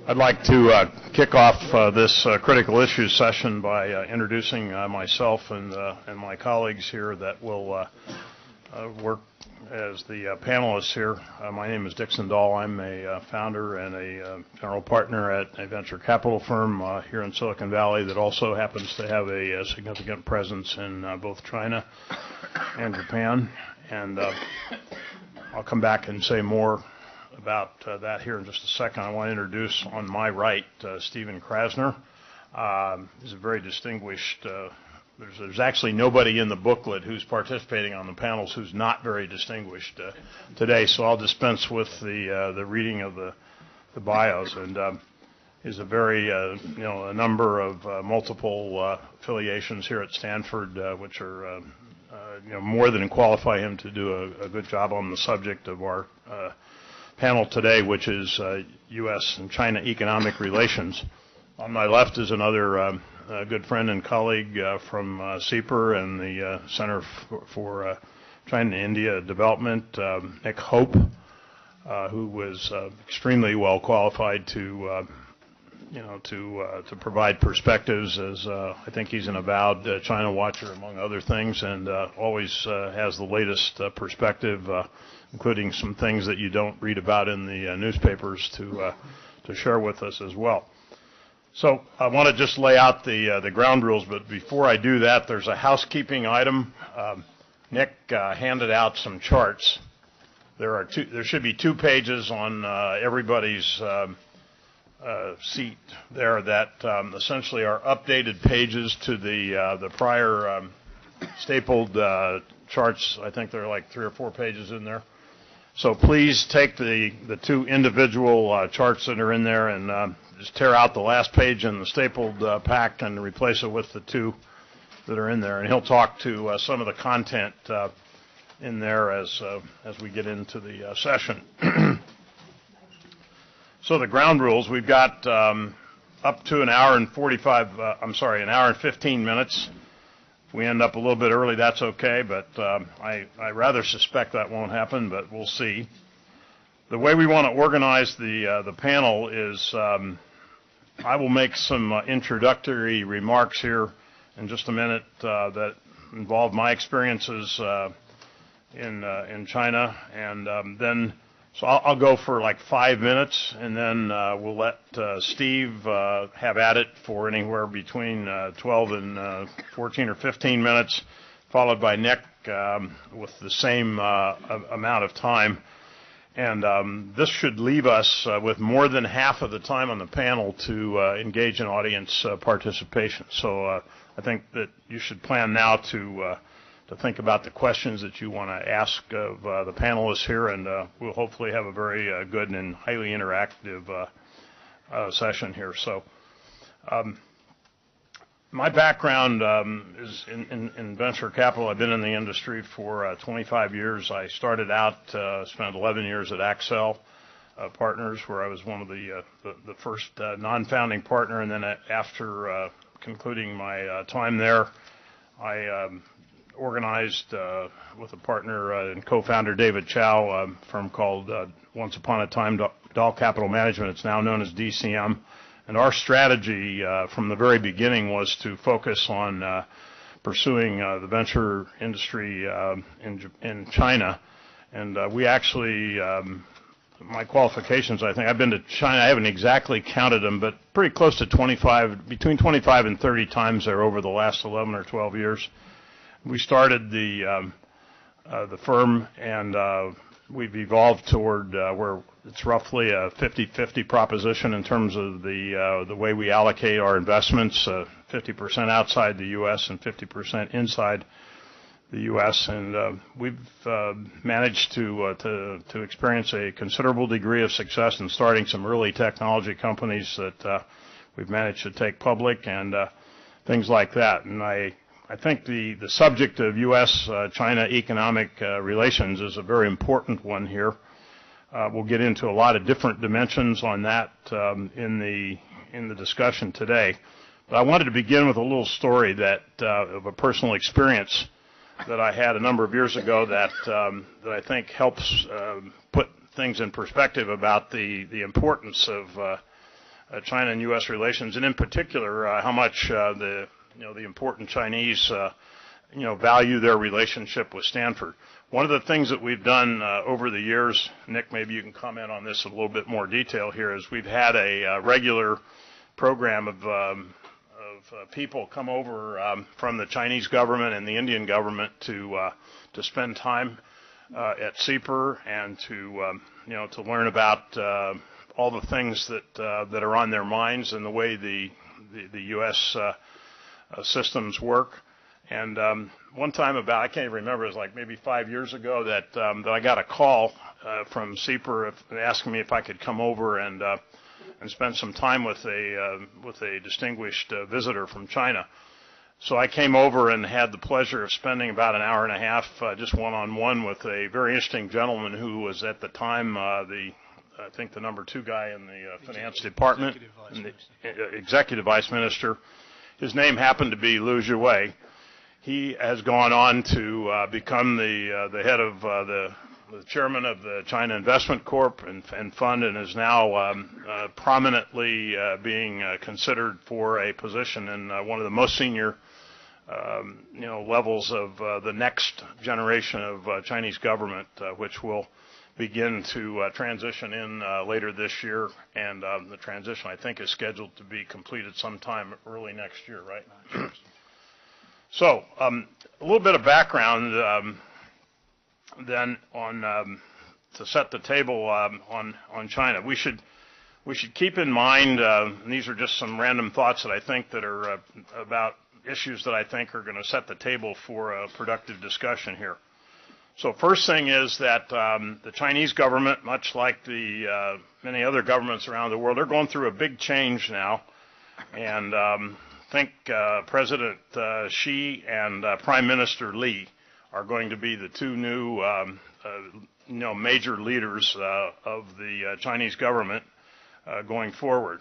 I'd like to kick off this critical issues session by introducing myself and my colleagues here that will work as the panelists here. My name is Dixon Doll. I'm a founder and a general partner at a venture capital firm here in Silicon Valley that also happens to have a significant presence in both China and Japan. And I'll come back and say more about that here in just a second. I want to introduce on my right Stephen Krasner. He's a very distinguished, there's actually nobody in the booklet who's participating on the panels who's not very distinguished today, so I'll dispense with the reading of the bios. And he's a very, a number of multiple affiliations here at Stanford, which are, more than qualify him to do a good job on the subject of our panel today, which is U.S. and China economic relations. On my left is another good friend and colleague from SIEPR and the Center for China and India Development, Nick Hope, who was extremely well qualified to provide perspectives, as I think he's an avowed China watcher, among other things, and always has the latest perspective, including some things that you don't read about in the newspapers, to share with us as well. So I want to just lay out the ground rules, but before I do that, there's a housekeeping item. Nick handed out some charts. There should be 2 pages on everybody's seat there that essentially are updated pages to the prior stapled charts. I think there are like 3 or 4 pages in there. So please take the 2 individual charts that are in there and just tear out the last page in the stapled pack and replace it with the 2 that are in there. And he'll talk to some of the content in there as we get into the session. So the ground rules, we've got up to an hour and 15 minutes. If we end up a little bit early, that's okay, but I rather suspect that won't happen, but we'll see. The way we want to organize the panel is I will make some introductory remarks here in just a minute that involve my experiences in China, and then so I'll go for like 5 minutes, and then we'll let Steve have at it for anywhere between 12 and 14 or 15 minutes, followed by Nick with the same amount of time. And this should leave us with more than half of the time on the panel to engage in audience participation. So I think that you should plan now to think about the questions that you want to ask of the panelists here, and we'll hopefully have a very good and highly interactive session here. So my background is in venture capital. I've been in the industry for 25 years. I started out, spent 11 years at Accel Partners, where I was one of the first non-founding partner, and then after concluding my time there, I organized with a partner and co-founder David Chow a firm called once upon a time Doll Capital Management. It's now known as DCM. And our strategy from the very beginning was to focus on pursuing the venture industry in China. And we actually, my qualifications, I think, I've been to China, I haven't exactly counted them, but pretty close to between 25 and 30 times there over the last 11 or 12 years. We started the firm, and we've evolved toward where it's roughly a 50-50 proposition in terms of the way we allocate our investments, 50% outside the U.S. and 50% inside the U.S. And we've managed to experience a considerable degree of success in starting some early technology companies that we've managed to take public and things like that. And I think the subject of U.S.-China economic relations is a very important one here. We'll get into a lot of different dimensions on that in the discussion today. But I wanted to begin with a little story that of a personal experience that I had a number of years ago that I think helps put things in perspective about the importance of China and U.S. relations, and in particular how much the important Chinese value their relationship with Stanford. One of the things that we've done over the years, Nick, maybe you can comment on this in a little bit more detail here, is we've had a regular program of people come over from the Chinese government and the Indian government to spend time at SIEPR and to learn about all the things that are on their minds and the way the U.S. Systems work. And one time I can't even remember, it was like maybe 5 years ago that I got a call from SIEPR asking me if I could come over and spend some time with a distinguished visitor from China. So I came over and had the pleasure of spending about an hour and a half just one-on-one with a very interesting gentleman who was at the time I think the number 2 guy in the finance department, executive vice minister. His name happened to be Liu Zhiwei. He has gone on to become the head of the chairman of the China Investment Corp and Fund, and is now prominently being considered for a position in one of the most senior levels of the next generation of Chinese government, which will begin to transition in later this year, and the transition I think is scheduled to be completed sometime early next year, right? So a little bit of background then on to set the table on China. We should keep in mind, and these are just some random thoughts that I think that are about issues that I think are going to set the table for a productive discussion here. So first thing is that the Chinese government, much like the many other governments around the world, they're going through a big change now, and I think President Xi and Prime Minister Li are going to be the 2 new major leaders of the Chinese government going forward.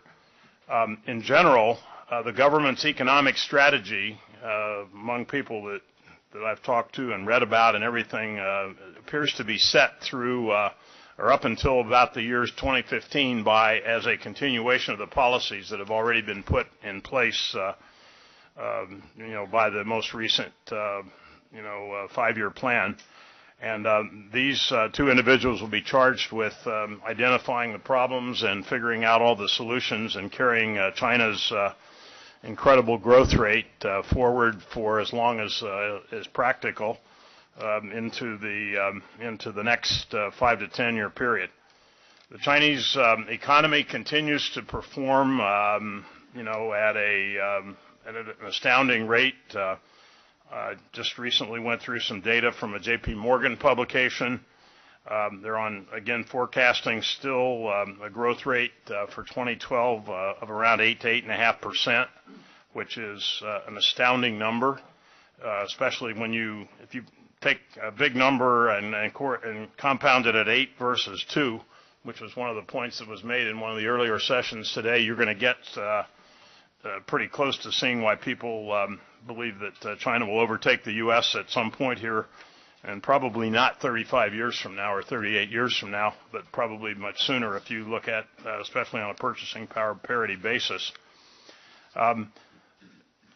In general, the government's economic strategy among people that I've talked to and read about and everything appears to be set through or up until about the years 2015 as a continuation of the policies that have already been put in place by the most recent 5-year plan. And these 2 individuals will be charged with identifying the problems and figuring out all the solutions and carrying China's incredible growth rate forward for as long as is practical into the next 5 to 10 year period. The Chinese economy continues to perform, at an astounding rate. Just recently went through some data from a J.P. Morgan publication. They're again forecasting still a growth rate for 2012 of around 8 to 8.5%, which is an astounding number, especially if you take a big number and compound it at 8 versus 2, which was one of the points that was made in one of the earlier sessions today. You're going to get pretty close to seeing why people believe that China will overtake the U.S. at some point here, and probably not 35 years from now or 38 years from now, but probably much sooner if you look at, especially on a purchasing power parity basis.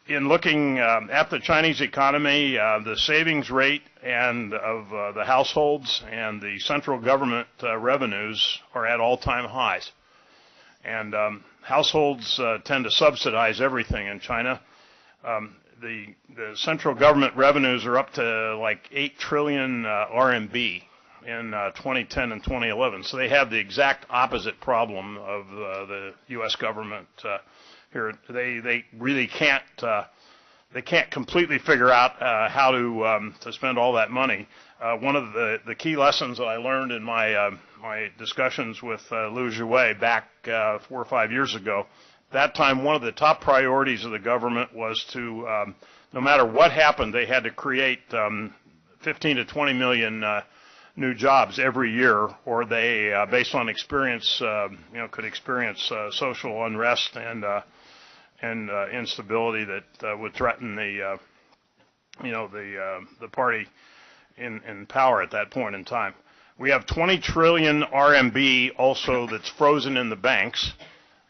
In looking at the Chinese economy, the savings rate of the households and the central government revenues are at all-time highs. And households tend to subsidize everything in China. The central government revenues are up to like 8 trillion RMB in 2010 and 2011. So they have the exact opposite problem of the U.S. government here. They really can't completely figure out how to spend all that money. One of the key lessons that I learned in my discussions with Liu Zhiwei back 4 or 5 years ago, that time one of the top priorities of the government was to, no matter what happened, they had to create 15 to 20 million new jobs every year, or they, based on experience, could experience social unrest and instability that would threaten the party in power at that point in time. We have 20 trillion RMB also that's frozen in the banks.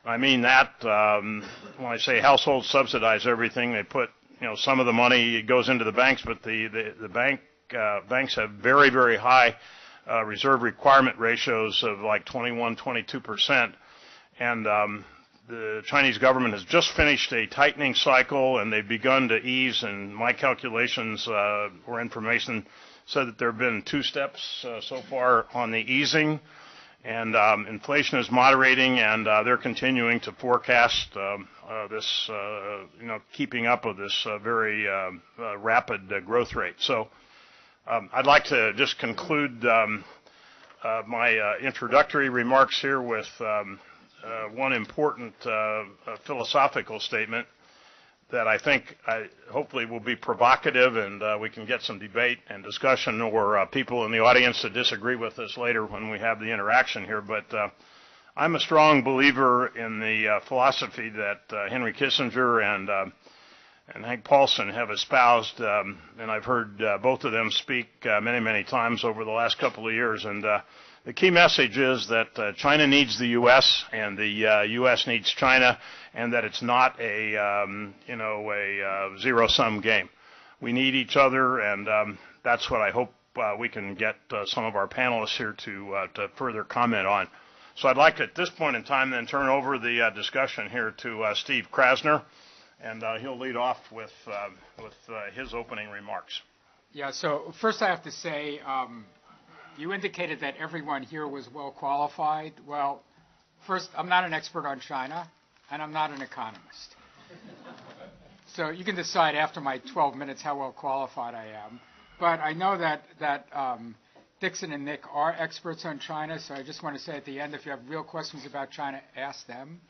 I mean that when I say households subsidize everything, they put, some of the money goes into the banks, but the banks have very, very high reserve requirement ratios of like 21, 22%. And the Chinese government has just finished a tightening cycle, and they've begun to ease. And my calculations or information said that there have been 2 steps so far on the easing. And inflation is moderating, and they're continuing to forecast this, keeping up with this very rapid growth rate. So I'd like to just conclude my introductory remarks here with one important philosophical statement that I think hopefully will be provocative, and we can get some debate and discussion, or people in the audience that disagree with us later when we have the interaction here. But I'm a strong believer in the philosophy that Henry Kissinger and Hank Paulson have espoused, and I've heard both of them speak many, many times over the last couple of years. And the key message is that China needs the U.S. and the U.S. needs China, and that it's not a zero-sum game. We need each other, and that's what I hope we can get some of our panelists here to further comment on. So I'd like to, at this point in time, then turn over the discussion here to Steve Krasner, and he'll lead off with his opening remarks. Yeah. So first, I have to say, you indicated that everyone here was well qualified. Well, first, I'm not an expert on China, and I'm not an economist. So you can decide after my 12 minutes how well qualified I am. But I know that Dixon and Nick are experts on China, so I just want to say at the end, if you have real questions about China, ask them.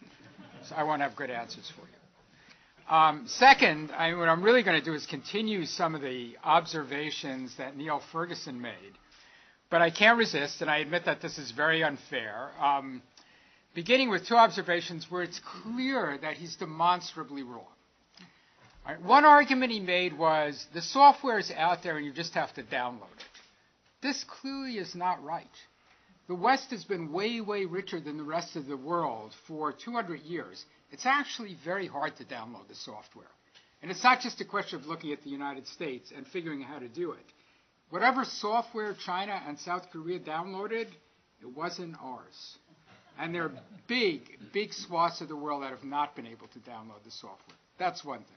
So I won't have good answers for you. Second, what I'm really going to do is continue some of the observations that Neil Ferguson made. But I can't resist, and I admit that this is very unfair, beginning with 2 observations where it's clear that he's demonstrably wrong. All right, one argument he made was the software is out there and you just have to download it. This clearly is not right. The West has been way, way richer than the rest of the world for 200 years. It's actually very hard to download the software. And it's not just a question of looking at the United States and figuring out how to do it. Whatever software China and South Korea downloaded, it wasn't ours. And there are big, big swaths of the world that have not been able to download the software. That's one thing.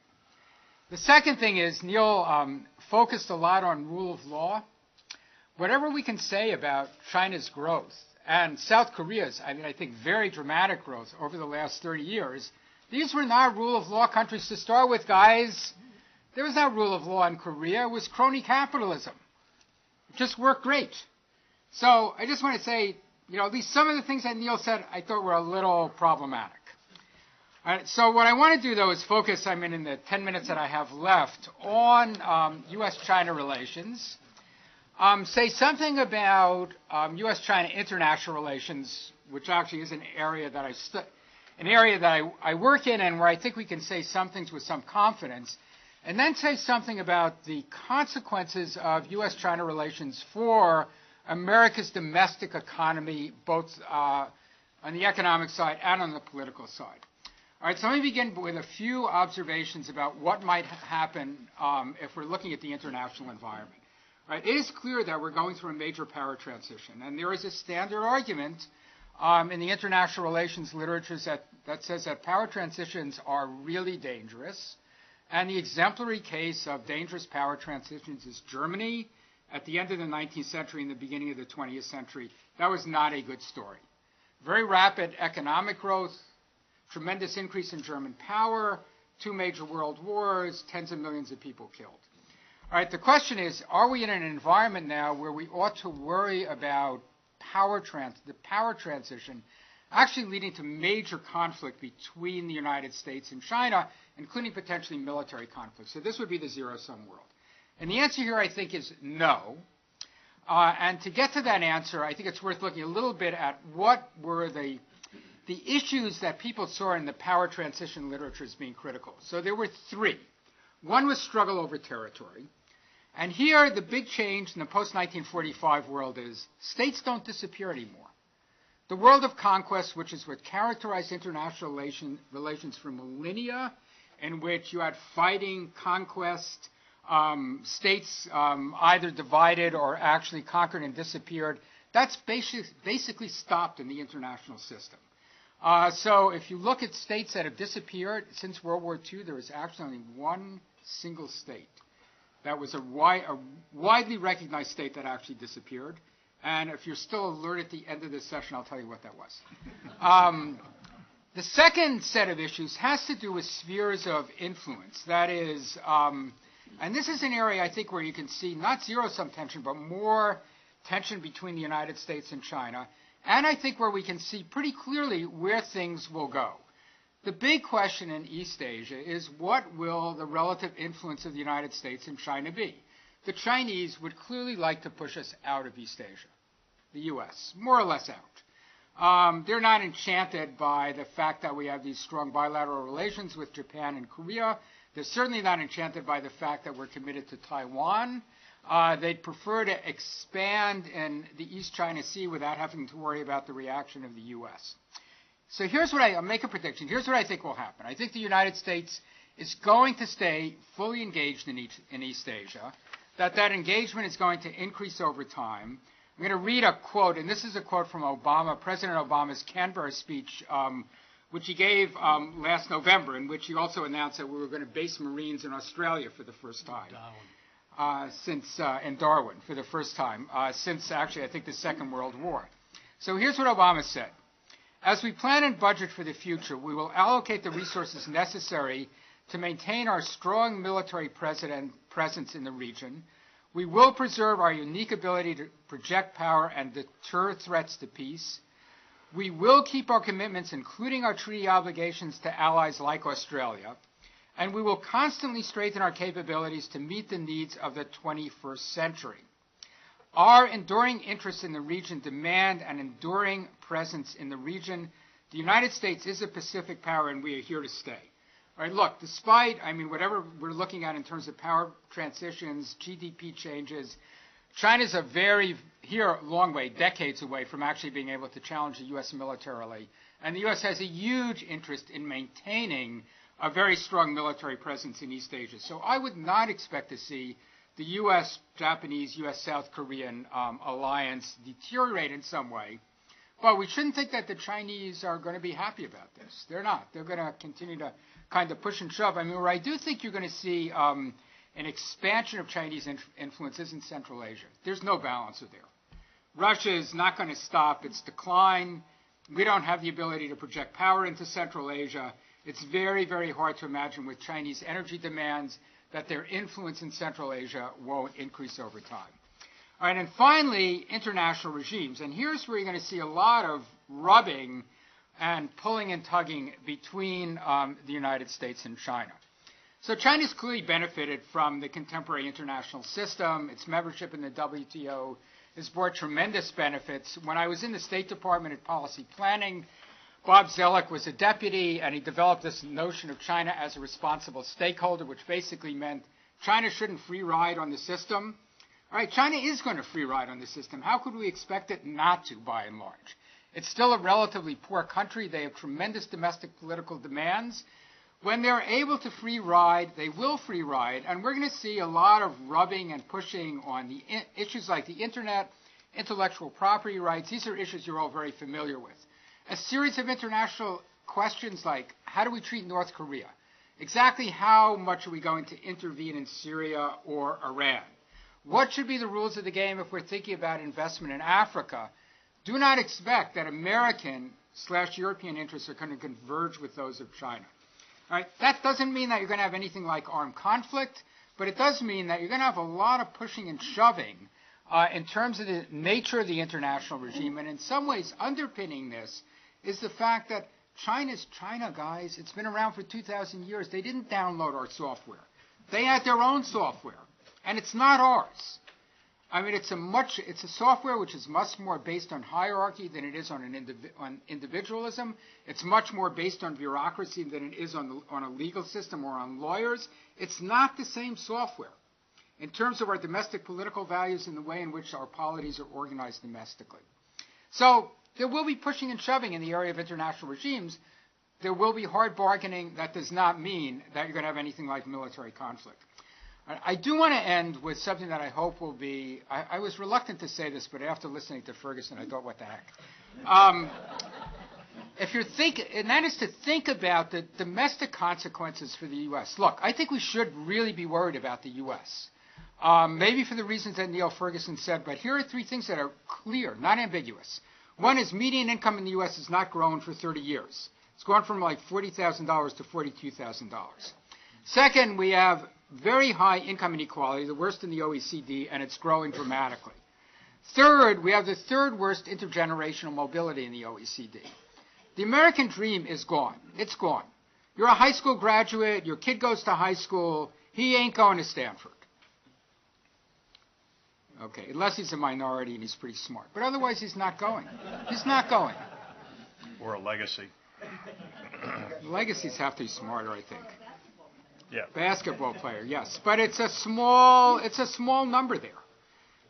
The second thing is Neil focused a lot on rule of law. Whatever we can say about China's growth and South Korea's, I think, very dramatic growth over the last 30 years, these were not rule of law countries to start with, guys. There was no rule of law in Korea. It was crony capitalism. It just worked great. So I just want to say, at least some of the things that Neil said I thought were a little problematic. All right, so what I want to do, though, is focus, in the 10 minutes that I have left, on U.S.-China relations. Say something about U.S.-China international relations, which actually is an area that I work in, and where I think we can say some things with some confidence, and then say something about the consequences of U.S.-China relations for America's domestic economy, both on the economic side and on the political side. All right, so let me begin with a few observations about what might happen if we're looking at the international environment. All right, it is clear that we're going through a major power transition, and there is a standard argument in the international relations literature that says that power transitions are really dangerous, and the exemplary case of dangerous power transitions is Germany at the end of the 19th century and the beginning of the 20th century. That was not a good story. Very rapid economic growth, tremendous increase in German power, 2 major world wars, tens of millions of people killed. All right, the question is, are we in an environment now where we ought to worry about the power transition actually leading to major conflict between the United States and China, including potentially military conflict? So this would be the zero-sum world. And the answer here, I think, is no. And to get to that answer, I think it's worth looking a little bit at what were the issues that people saw in the power transition literature as being critical. So there were 3. One was struggle over territory. And here, the big change in the post-1945 world is states don't disappear anymore. The world of conquest, which is what characterized international relations for millennia, in which you had fighting, conquest, states either divided or actually conquered and disappeared, that's basically stopped in the international system. So if you look at states that have disappeared since World War II, there is actually only one single state that was a widely recognized state that actually disappeared. And if you're still alert at the end of this session, I'll tell you what that was. The second set of issues has to do with spheres of influence. That is, and this is an area I think where you can see not zero-sum tension, but more tension between the United States and China. And I think where we can see pretty clearly where things will go. The big question in East Asia is, what will the relative influence of the United States and China be? The Chinese would clearly like to push us out of East Asia, the U.S., more or less out. They're not enchanted by the fact that we have these strong bilateral relations with Japan and Korea. They're certainly not enchanted by the fact that we're committed to Taiwan. They'd prefer to expand in the East China Sea without having to worry about the reaction of the U.S. So here's what I'll make a prediction. Here's what I think will happen. I think the United States is going to stay fully engaged in East Asia, that engagement is going to increase over time. I'm going to read a quote, and this is a quote from Obama, President Obama's Canberra speech, which he gave last November, in which he also announced that we were going to base Marines in Australia for the first time. In Darwin for the first time since actually I think the Second World War. So here's what Obama said. As we plan and budget for the future, we will allocate the resources necessary to maintain our strong military presence in the region. We will preserve our unique ability to project power and deter threats to peace. We will keep our commitments, including our treaty obligations to allies like Australia. And we will constantly strengthen our capabilities to meet the needs of the 21st century. Our enduring interests in the region demand an enduring presence in the region. The United States is a Pacific power, and we are here to stay. All right, look, despite, whatever we're looking at in terms of power transitions, GDP changes, China's a long way, decades away from actually being able to challenge the U.S. militarily. And the U.S. has a huge interest in maintaining a very strong military presence in East Asia. So I would not expect to see the U.S.-Japanese, U.S.-South Korean alliance deteriorate in some way. But we shouldn't think that the Chinese are going to be happy about this. They're not. They're going to continue to kind of push and shove. Where I do think you're going to see an expansion of Chinese influences in Central Asia. There's no balancer there. Russia is not going to stop its decline. We don't have the ability to project power into Central Asia. It's very, very hard to imagine with Chinese energy demands that their influence in Central Asia won't increase over time. All right, and finally, international regimes. And here's where you're going to see a lot of rubbing and pulling and tugging between the United States and China. So China's clearly benefited from the contemporary international system. Its membership in the WTO has brought tremendous benefits. When I was in the State Department at policy planning, Bob Zellick was a deputy, and he developed this notion of China as a responsible stakeholder, which basically meant China shouldn't free ride on the system. All right, China is going to free ride on the system. How could we expect it not to, by and large? It's still a relatively poor country. They have tremendous domestic political demands. When they're able to free ride, they will free ride, and we're going to see a lot of rubbing and pushing on the issues like the Internet, intellectual property rights. These are issues you're all very familiar with. A series of international questions like, how do we treat North Korea? Exactly how much are we going to intervene in Syria or Iran? What should be the rules of the game if we're thinking about investment in Africa? Do not expect that American/European interests are going to converge with those of China. All right? That doesn't mean that you're going to have anything like armed conflict, but it does mean that you're going to have a lot of pushing and shoving in terms of the nature of the international regime. And in some ways, underpinning this is the fact that China's China, guys. It's been around for 2,000 years. They didn't download our software. They had their own software, and it's not ours. It's a software which is much more based on hierarchy than it is on individualism. It's much more based on bureaucracy than it is on a legal system or on lawyers. It's not the same software in terms of our domestic political values and the way in which our polities are organized domestically. So There will be pushing and shoving in the area of international regimes. There will be hard bargaining. That does not mean that you're going to have anything like military conflict. I do want to end with something that I hope will be, I was reluctant to say this, but after listening to Ferguson, I thought, what the heck. If you're and that is to think about the domestic consequences for the U.S. Look, I think we should really be worried about the U.S. Maybe for the reasons that Neil Ferguson said, but here are three things that are clear, not ambiguous. One is median income in the U.S. has not grown for 30 years. It's gone from like $40,000 to $42,000. Second, we have very high income inequality, the worst in the OECD, and it's growing dramatically. Third, we have the third worst intergenerational mobility in the OECD. The American dream is gone. It's gone. You're a high school graduate, your kid goes to high school, he ain't going to Stanford. Okay, unless he's a minority and he's pretty smart. But otherwise, he's not going. He's not going. Or a legacy. Legacies have to be smarter, I think. Yeah. Basketball player, yes. But it's a small number there.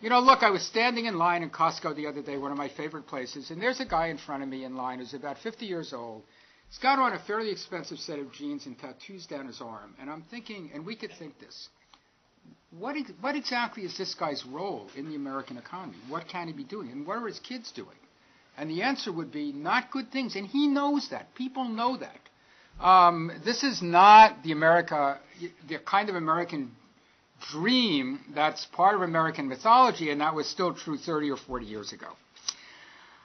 You know, look, I was standing in line in Costco the other day, one of my favorite places, and there's a guy in front of me in line who's about 50 years old. He's got on a fairly expensive set of jeans and tattoos down his arm. And I'm thinking, and we could think this, what exactly is this guy's role in the American economy? What can he be doing? And what are his kids doing? And the answer would be not good things. And he knows that. People know that. This is not the kind of American dream that's part of American mythology, and that was still true 30 or 40 years ago.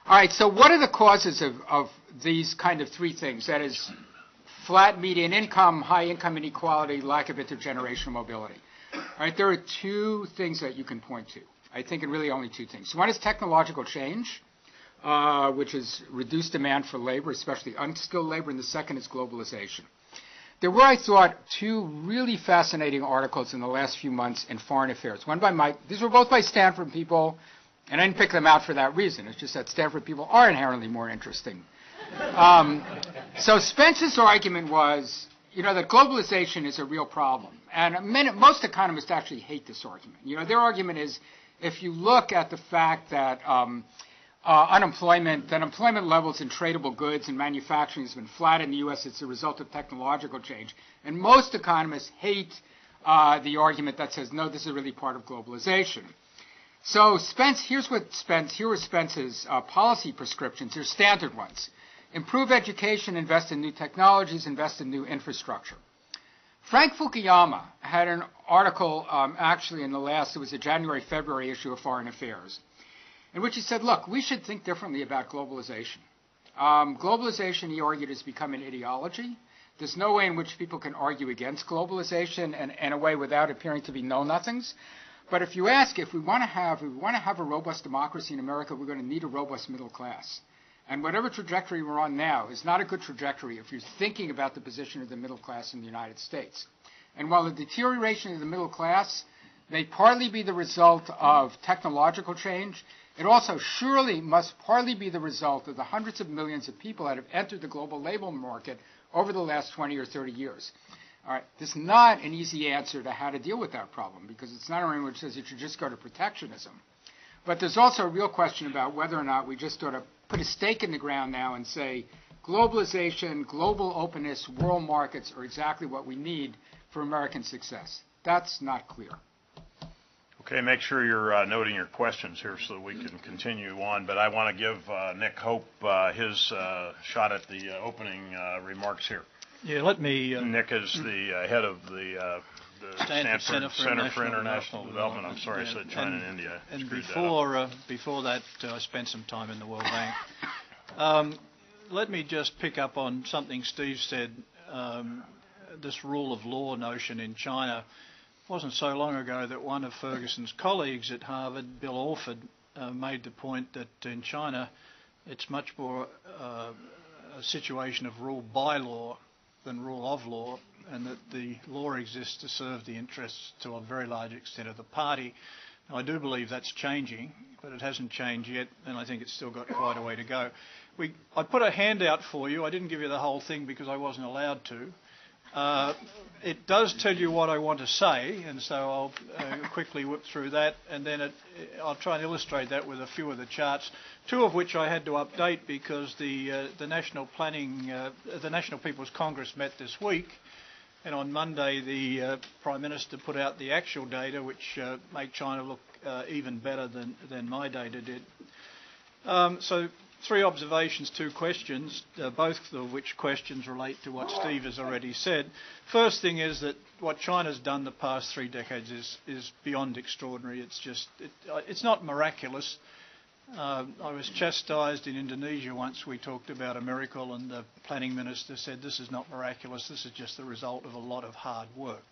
All right, so what are the causes of these kind of three things? That is, flat median income, high income inequality, lack of intergenerational mobility. All right, there are two things that you can point to. I think, and really only two things. One is technological change, which is reduced demand for labor, especially unskilled labor, and the second is globalization. There were, I thought, two really fascinating articles in the last few months in Foreign Affairs. One by these were both by Stanford people, and I didn't pick them out for that reason. It's just that Stanford people are inherently more interesting. So Spence's argument was, you know, that globalization is a real problem. And most economists actually hate this argument. You know, their argument is, if you look at the fact that unemployment levels in tradable goods and manufacturing has been flat in the U.S. It's a result of technological change. And most economists hate the argument that says, no, this is really part of globalization. So here were Spence's policy prescriptions. They're standard ones. Improve education, invest in new technologies, invest in new infrastructure. Frank Fukuyama had an article actually in it was a January-February issue of Foreign Affairs, in which he said, look, we should think differently about globalization. Globalization, he argued, has become an ideology. There's no way in which people can argue against globalization and in a way without appearing to be know-nothings. But if you ask, if we want to have a robust democracy in America, we're going to need a robust middle class. And whatever trajectory we're on now is not a good trajectory if you're thinking about the position of the middle class in the United States. And while the deterioration of the middle class may partly be the result of technological change, it also surely must partly be the result of the hundreds of millions of people that have entered the global labor market over the last 20 or 30 years. All right, this is not an easy answer to how to deal with that problem, because it's not only which says you should just go to protectionism, but there's also a real question about whether or not we just ought to put a stake in the ground now and say globalization, global openness, world markets are exactly what we need for American success. That's not clear. Okay, make sure you're noting your questions here so that we can continue on. But I want to give Nick Hope his shot at the opening remarks here. Yeah, let me... Nick is the head of the Stanford Center for International Development. I'm sorry, I said China and India. And before that, I spent some time in the World Bank. Let me just pick up on something Steve said. This rule of law notion in China. It wasn't so long ago that one of Ferguson's colleagues at Harvard, Bill Orford, made the point that in China it's much more a situation of rule by law than rule of law, and that the law exists to serve the interests to a very large extent of the party. Now, I do believe that's changing, but it hasn't changed yet, and I think it's still got quite a way to go. I put a handout for you. I didn't give you the whole thing because I wasn't allowed to. It does tell you what I want to say, and so I'll quickly whip through that, and then I'll try and illustrate that with a few of the charts, two of which I had to update because the National People's Congress met this week, and on Monday the Prime Minister put out the actual data, which make China look even better than my data did. So 3 observations, 2 questions, both of which questions relate to what Steve has already said. First thing is that what China's done the past 3 decades is beyond extraordinary. It's not miraculous. I was chastised in Indonesia once. We talked about a miracle, and the planning minister said, "This is not miraculous, this is just the result of a lot of hard work."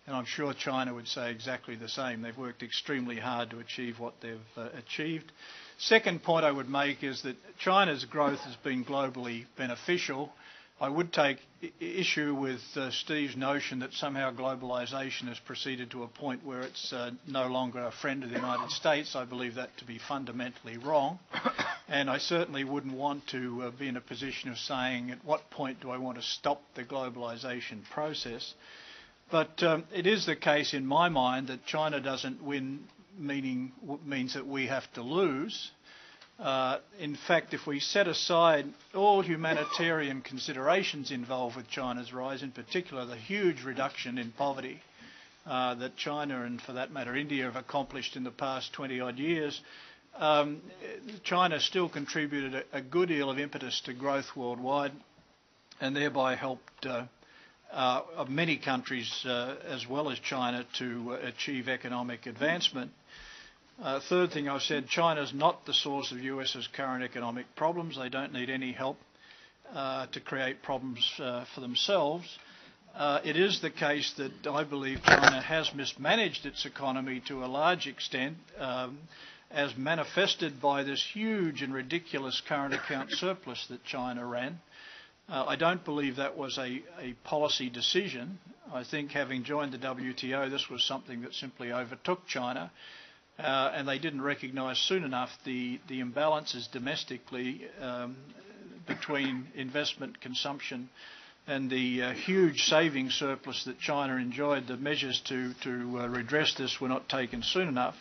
And I'm sure China would say exactly the same. They've worked extremely hard to achieve what they've achieved. Second point I would make is that China's growth has been globally beneficial. I would take issue with Steve's notion that somehow globalisation has proceeded to a point where it's no longer a friend of the United States. I believe that to be fundamentally wrong. And I certainly wouldn't want to be in a position of saying at what point do I want to stop the globalisation process. But it is the case in my mind that China doesn't win means that we have to lose. In fact, if we set aside all humanitarian considerations involved with China's rise, in particular the huge reduction in poverty that China and, for that matter, India have accomplished in the past 20-odd years, China still contributed a good deal of impetus to growth worldwide and thereby helped many countries as well as China to achieve economic advancement. Third thing I've said, China's not the source of US's current economic problems. They don't need any help to create problems for themselves. It is the case that I believe China has mismanaged its economy to a large extent, as manifested by this huge and ridiculous current account surplus that China ran. I don't believe that was a policy decision. I think, having joined the WTO, this was something that simply overtook China. And they didn't recognise soon enough the imbalances domestically between investment, consumption, and the huge savings surplus that China enjoyed. The measures to redress this were not taken soon enough.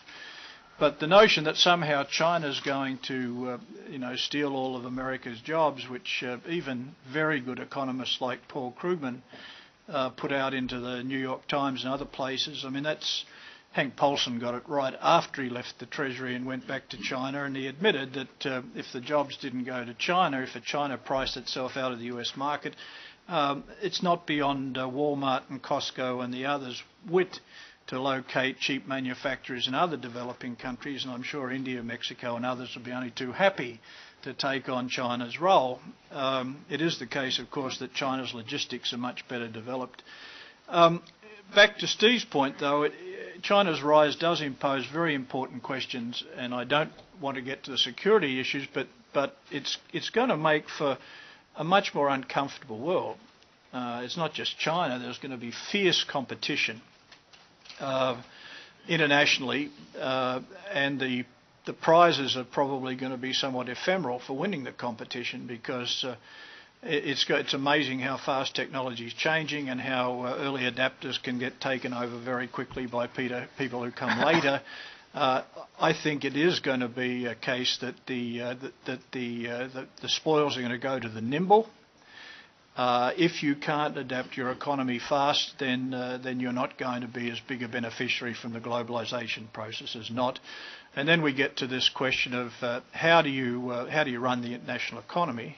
But the notion that somehow China's going to steal all of America's jobs, which even very good economists like Paul Krugman put out into the New York Times and other places, I mean, that's Hank Paulson got it right after he left the Treasury and went back to China, and he admitted that if the jobs didn't go to China, if China priced itself out of the US market, it's not beyond Walmart and Costco and the others' wit to locate cheap manufacturers in other developing countries, and I'm sure India, Mexico and others will be only too happy to take on China's role. It is the case, of course, that China's logistics are much better developed. Back to Steve's point, though, China's rise does impose very important questions, and I don't want to get to the security issues, but it's going to make for a much more uncomfortable world. It's not just China. There's going to be fierce competition internationally, and the prizes are probably going to be somewhat ephemeral for winning the competition, because it's amazing how fast technology is changing and how early adapters can get taken over very quickly by people who come later. I think it is going to be a case that the spoils are going to go to the nimble. If you can't adapt your economy fast, then you're not going to be as big a beneficiary from the globalisation process as not. And then we get to this question of how do you run the international economy.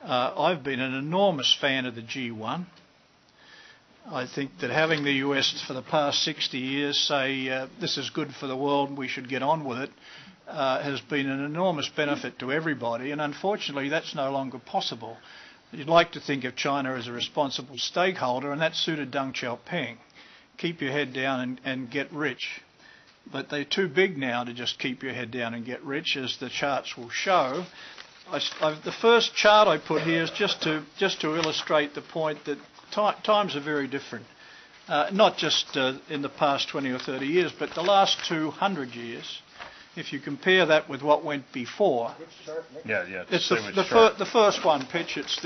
I've been an enormous fan of the G1. I think that having the US for the past 60 years say this is good for the world and we should get on with it has been an enormous benefit to everybody, and unfortunately that's no longer possible. You'd like to think of China as a responsible stakeholder, and that suited Deng Xiaoping. Keep your head down and get rich. But they're too big now to just keep your head down and get rich, as the charts will show. The first chart I put here is just to illustrate the point that times are very different. Not just in the past 20 or 30 years, but the last 200 years. If you compare that with what went before, it's the first one, Pitch. It's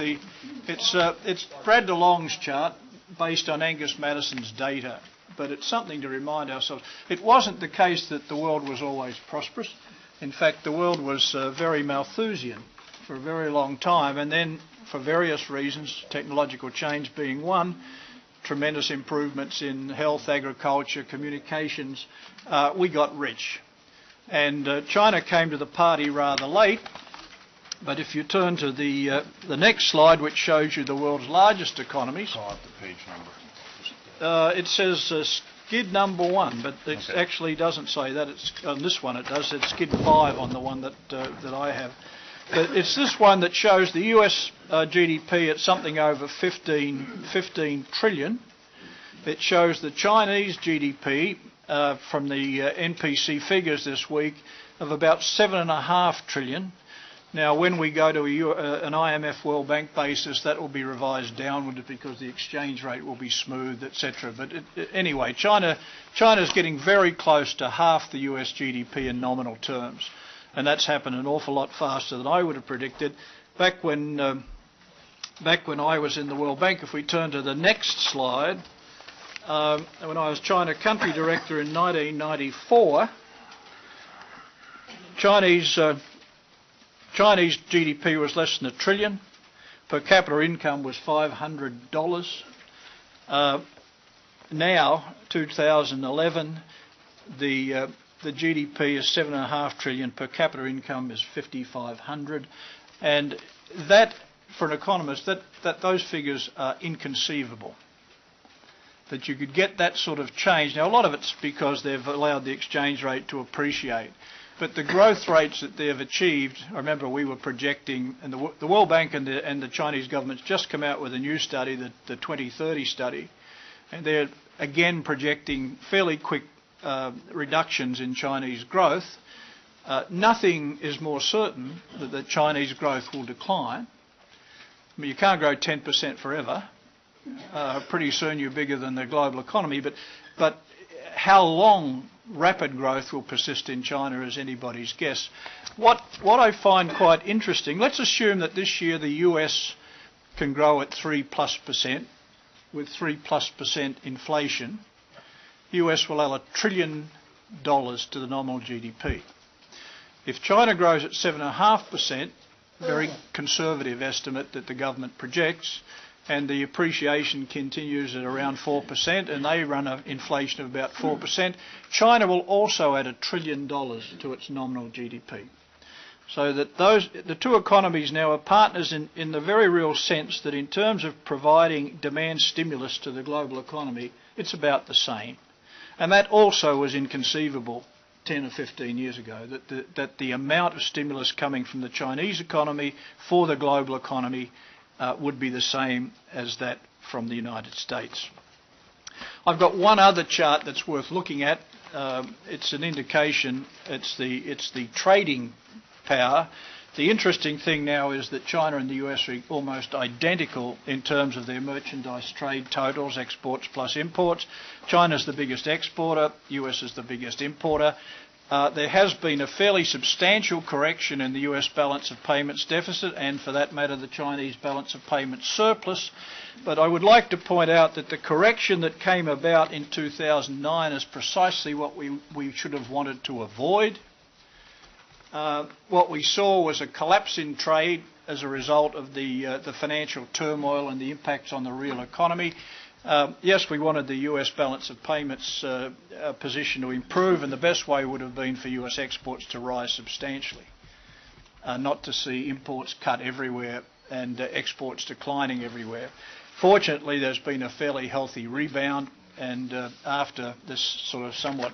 Brad DeLong's chart. based on Angus Maddison's data, but it's something to remind ourselves. It wasn't the case that the world was always prosperous. In fact, the world was very Malthusian for a very long time, and then for various reasons, technological change being one, tremendous improvements in health, agriculture, communications, we got rich. And China came to the party rather late, but if you turn to the next slide, which shows you the world's largest economies, Call out the page number. it says SCID number 1, but it actually doesn't say that. It's on this one it does. It's SCID 5 on the one that I have. But it's this one that shows the US GDP at something over 15 trillion. It shows the Chinese GDP from the NPC figures this week of about 7.5 trillion. Now, when we go to an IMF World Bank basis, that will be revised downward because the exchange rate will be smooth, etc. But anyway, China's getting very close to half the US GDP in nominal terms. And that's happened an awful lot faster than I would have predicted. Back when I was in the World Bank, if we turn to the next slide, when I was China Country Director in 1994, Chinese GDP was less than $1 trillion. Per capita income was $500. Now, 2011, the GDP is 7.5 trillion. Per capita income is 5,500, and that, for an economist, that those figures are inconceivable. That you could get that sort of change. Now, a lot of it's because they've allowed the exchange rate to appreciate. But the growth rates that they have achieved, I remember we were projecting, and the World Bank and the Chinese government's just come out with a new study, the 2030 study, and they're again projecting fairly quick reductions in Chinese growth. Nothing is more certain that the Chinese growth will decline. I mean, you can't grow 10% forever. Pretty soon you're bigger than the global economy, but how long rapid growth will persist in China is anybody's guess. What I find quite interesting, let's assume that this year the US can grow at 3+%, with 3+% inflation. US will add $1 trillion to the nominal GDP. If China grows at 7.5%, very conservative estimate that the government projects, and the appreciation continues at around 4%, and they run an inflation of about 4%, China will also add $1 trillion to its nominal GDP. So that the two economies now are partners in the very real sense that in terms of providing demand stimulus to the global economy, it's about the same. And that also was inconceivable 10 or 15 years ago, that the amount of stimulus coming from the Chinese economy for the global economy would be the same as that from the United States. I've got one other chart that's worth looking at. It's an indication. It's the trading power. The interesting thing now is that China and the US are almost identical in terms of their merchandise trade totals, exports plus imports. China's the biggest exporter, US is the biggest importer. There has been a fairly substantial correction in the US balance of payments deficit, and for that matter the Chinese balance of payments surplus. But I would like to point out that the correction that came about in 2009 is precisely what we should have wanted to avoid. What we saw was a collapse in trade as a result of the financial turmoil and the impacts on the real economy. Yes, we wanted the US balance of payments position to improve, and the best way would have been for US exports to rise substantially, not to see imports cut everywhere and exports declining everywhere. Fortunately, there's been a fairly healthy rebound, and after this sort of somewhat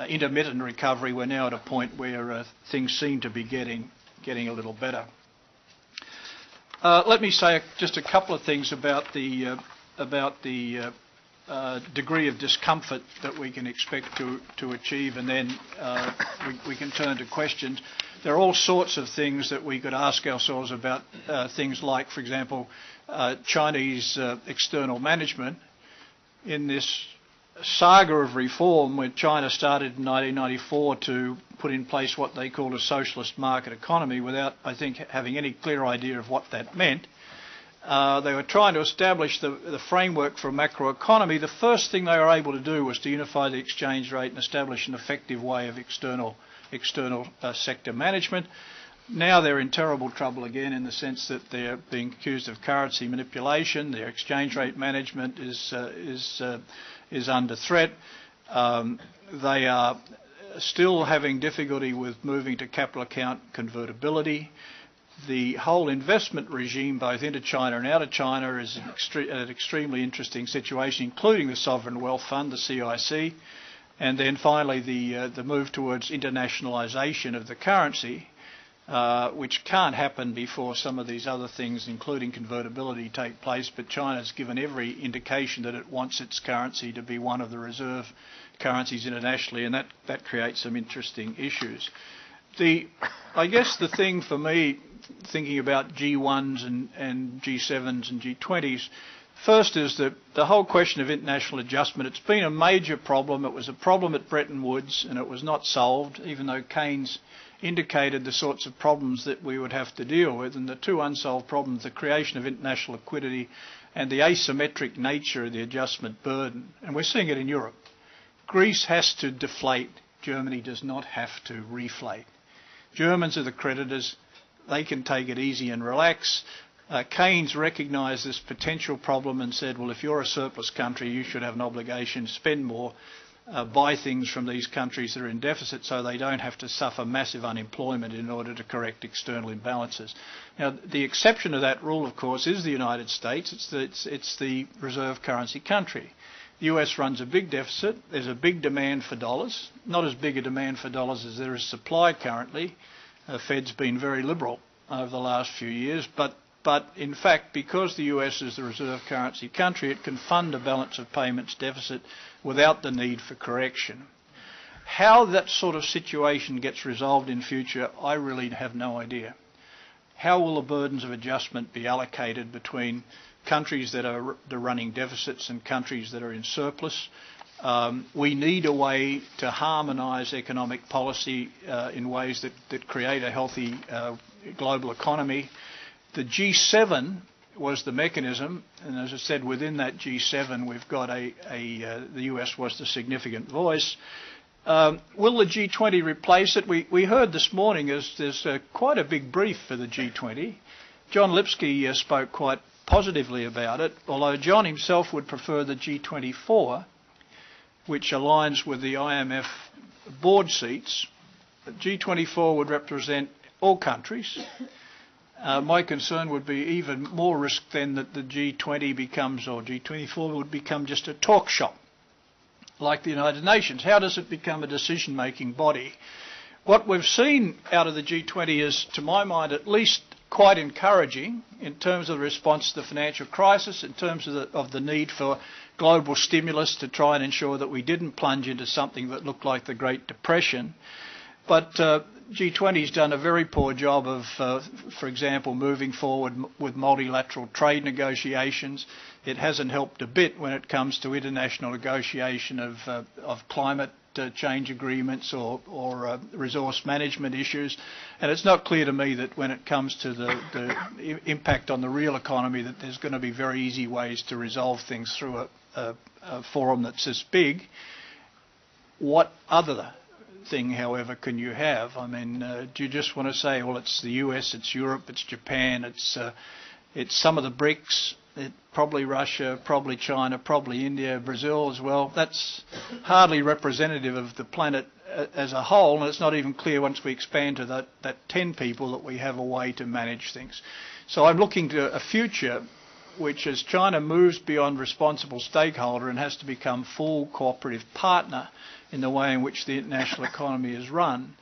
intermittent recovery, we're now at a point where things seem to be getting a little better. Let me say just a couple of things about the degree of discomfort that we can expect to achieve, and then we can turn to questions. There are all sorts of things that we could ask ourselves about, things like, for example, Chinese external management. In this saga of reform, where China started in 1994 to put in place what they called a socialist market economy without, I think, having any clear idea of what that meant, They were trying to establish the framework for a macroeconomy. The first thing they were able to do was to unify the exchange rate and establish an effective way of external sector management. Now they're in terrible trouble again in the sense that they're being accused of currency manipulation. Their exchange rate management is under threat. They are still having difficulty with moving to capital account convertibility. The whole investment regime, both into China and out of China, is an extremely interesting situation, including the Sovereign Wealth Fund, the CIC, and then finally the move towards internationalisation of the currency, which can't happen before some of these other things, including convertibility, take place. But China's given every indication that it wants its currency to be one of the reserve currencies internationally, and that creates some interesting issues. I guess the thing for me, thinking about G1s and G7s and G20s, first is that the whole question of international adjustment, it's been a major problem. It was a problem at Bretton Woods and it was not solved, even though Keynes indicated the sorts of problems that we would have to deal with. And the two unsolved problems, the creation of international liquidity and the asymmetric nature of the adjustment burden. And we're seeing it in Europe. Greece has to deflate. Germany does not have to reflate. Germans are the creditors. They can take it easy and relax. Keynes recognised this potential problem and said, well, if you're a surplus country, you should have an obligation to spend more, buy things from these countries that are in deficit so they don't have to suffer massive unemployment in order to correct external imbalances. Now, the exception to that rule, of course, is the United States. It's the reserve currency country. The US runs a big deficit. There's a big demand for dollars. Not as big a demand for dollars as there is supply currently. Fed's been very liberal over the last few years, but in fact, because the US is the reserve currency country, it can fund a balance of payments deficit without the need for correction. How that sort of situation gets resolved in future, I really have no idea. How will the burdens of adjustment be allocated between countries that are running deficits and countries that are in surplus? We need a way to harmonise economic policy in ways that create a healthy global economy. The G7 was the mechanism, and as I said, within that G7 we've got the US was the significant voice. Will the G20 replace it? We heard this morning there's quite a big brief for the G20. John Lipsky spoke quite positively about it, although John himself would prefer the G24, which aligns with the IMF board seats. The G24 would represent all countries. My concern would be even more risk then that the G20 becomes, or G24 would become just a talk shop, like the United Nations. How does it become a decision-making body? What we've seen out of the G20 is, to my mind, at least quite encouraging in terms of the response to the financial crisis, in terms of the need for global stimulus to try and ensure that we didn't plunge into something that looked like the Great Depression. But G20's done a very poor job of, for example, moving forward with multilateral trade negotiations. It hasn't helped a bit when it comes to international negotiation of climate change agreements or resource management issues. And it's not clear to me that when it comes to the impact on the real economy that there's going to be very easy ways to resolve things through a forum that's this big. What other thing, however, can you have? I mean, do you just want to say, well, it's the US, it's Europe, it's Japan, it's some of the BRICS, probably Russia, probably China, probably India, Brazil as well? That's hardly representative of the planet as a whole, and it's not even clear once we expand to that 10 people that we have a way to manage things. So I'm looking to a future which, as China moves beyond responsible stakeholder and has to become full cooperative partner in the way in which the international economy is run,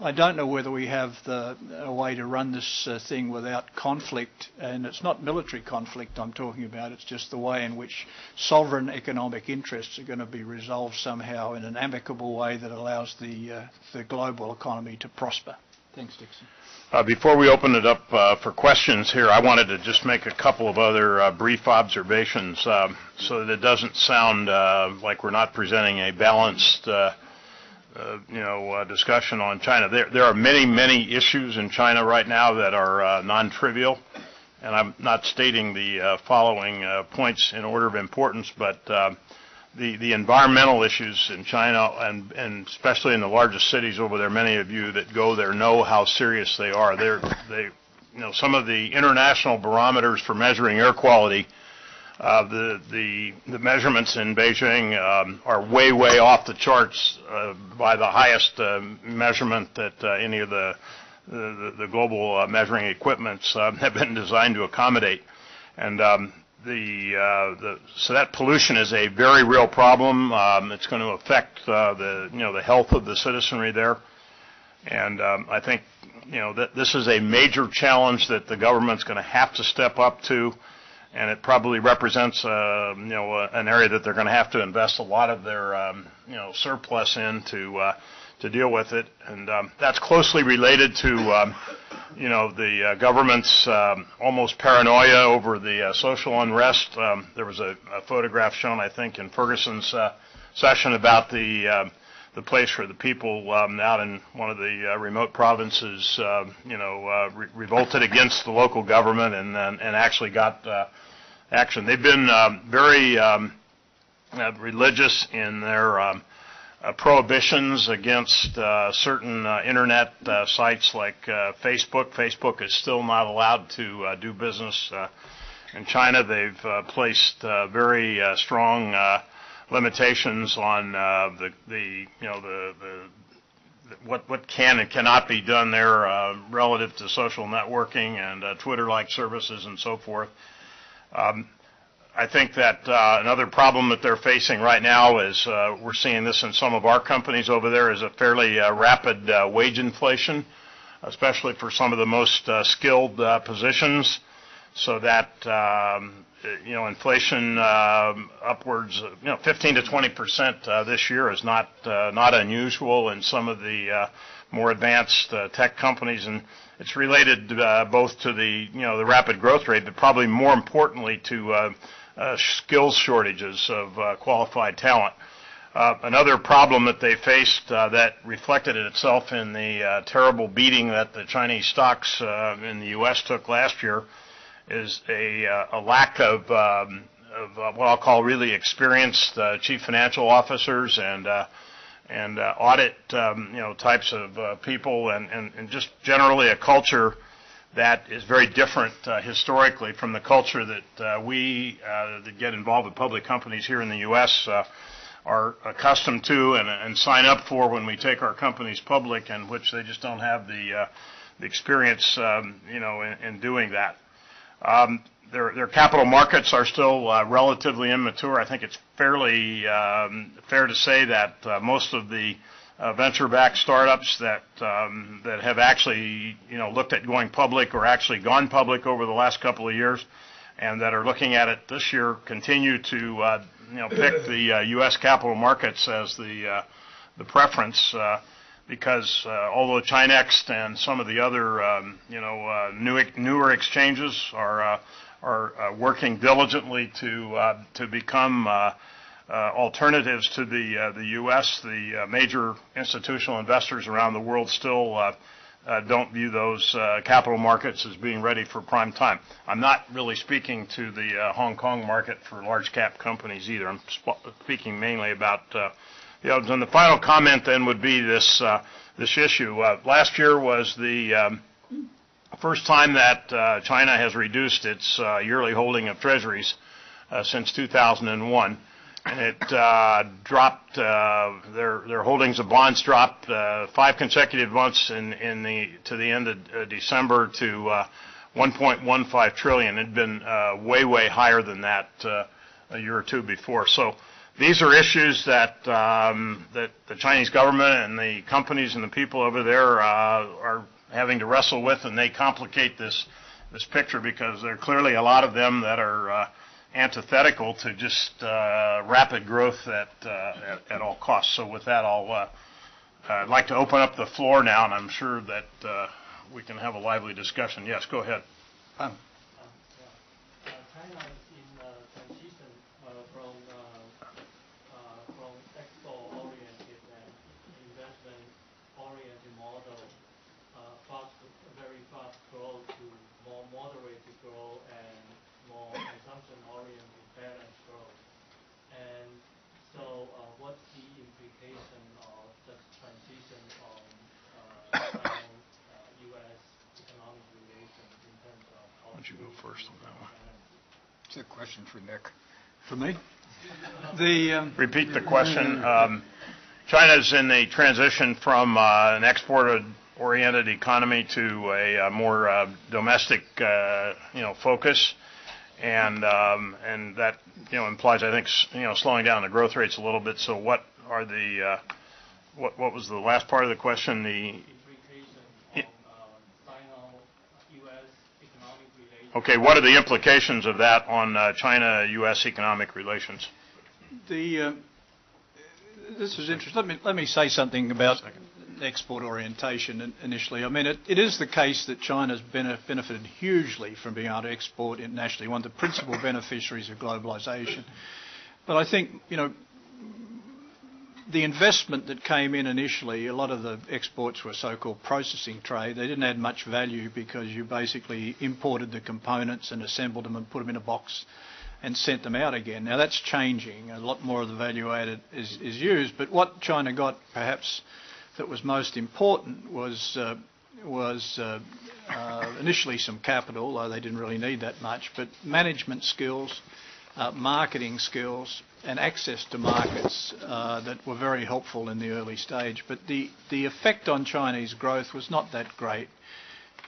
I don't know whether we have a way to run this thing without conflict. And it's not military conflict I'm talking about, it's just the way in which sovereign economic interests are going to be resolved somehow in an amicable way that allows the global economy to prosper. Thanks, Dixon. Before we open it up for questions here, I wanted to just make a couple of other brief observations so that it doesn't sound like we're not presenting a balanced discussion on China. There are many issues in China right now that are non-trivial, and I'm not stating the following points in order of importance, but the environmental issues in China, and especially in the largest cities over there, many of you that go there know how serious they are. Some of the international barometers for measuring air quality, the measurements in Beijing are way off the charts by the highest measurement that any of the global measuring equipments have been designed to accommodate. And so that pollution is a very real problem. It's going to affect the health of the citizenry there. And I think that this is a major challenge that the government's going to have to step up to, and it probably represents an area that they're going to have to invest a lot of their surplus in to deal with it. And that's closely related to the government's almost paranoia over the social unrest. There was a photograph shown, I think, in Ferguson's session about the place where the people out in one of the remote provinces, revolted against the local government and actually got action. They've been very religious in their prohibitions against certain internet sites like Facebook. Facebook is still not allowed to do business in China. They've placed very strong limitations on what can and cannot be done there relative to social networking and Twitter-like services and so forth. I think that another problem that they're facing right now is, we're seeing this in some of our companies over there, is a fairly rapid wage inflation, especially for some of the most skilled positions, so that inflation upwards 15 to 20% this year is not unusual in some of the more advanced tech companies, and it's related both to the rapid growth rate, but probably more importantly to skills shortages of qualified talent. Another problem that they faced that reflected itself in the terrible beating that the Chinese stocks in the U.S. took last year is a lack of what I'll call really experienced chief financial officers and audit types of people, and just generally a culture that is very different historically from the culture that we that get involved with public companies here in the U.S. Are accustomed to and sign up for when we take our companies public, and which they just don't have the experience in doing that. Their capital markets are still relatively immature. I think it's fairly fair to say that most of the venture-backed startups that have actually looked at going public or actually gone public over the last couple of years, and that are looking at it this year, continue to pick the U.S. capital markets as the preference, because although Chinext and some of the other newer exchanges are working diligently to become alternatives to the U.S., the major institutional investors around the world still don't view those capital markets as being ready for prime time. I'm not really speaking to the Hong Kong market for large cap companies either. I'm speaking mainly about and the final comment then would be this issue. Last year was the first time that China has reduced its yearly holding of treasuries since 2001. And it dropped, their holdings of bonds dropped 5 consecutive months to the end of December to 1.15 trillion. It had been way higher than that a year or two before. So these are issues that that the Chinese government and the companies and the people over there are having to wrestle with, and they complicate this picture because there are clearly a lot of them that are antithetical to just rapid growth at all costs. So with that, I'd like to open up the floor now, and I'm sure that we can have a lively discussion. Yes, go ahead. China is in transition from export-oriented and investment-oriented model, very fast growth to more moderated growth first on that one. It's a question for Nick. For me? Repeat the question. China's in a transition from an export-oriented economy to a more domestic, focus, and that implies, I think, slowing down the growth rates a little bit. So, what are the what was the last part of the question? Okay, what are the implications of that on China-U.S. economic relations? This is interesting. Let me say something about export orientation initially. I mean, it is the case that China's benefited hugely from being able to export internationally, one of the principal beneficiaries of globalisation. But I think, the investment that came in initially, a lot of the exports were so-called processing trade. They didn't add much value because you basically imported the components and assembled them and put them in a box and sent them out again. Now that's changing. A lot more of the value added is used. But what China got, perhaps, that was most important was initially some capital, though they didn't really need that much, but management skills, marketing skills, and access to markets that were very helpful in the early stage. But the effect on Chinese growth was not that great.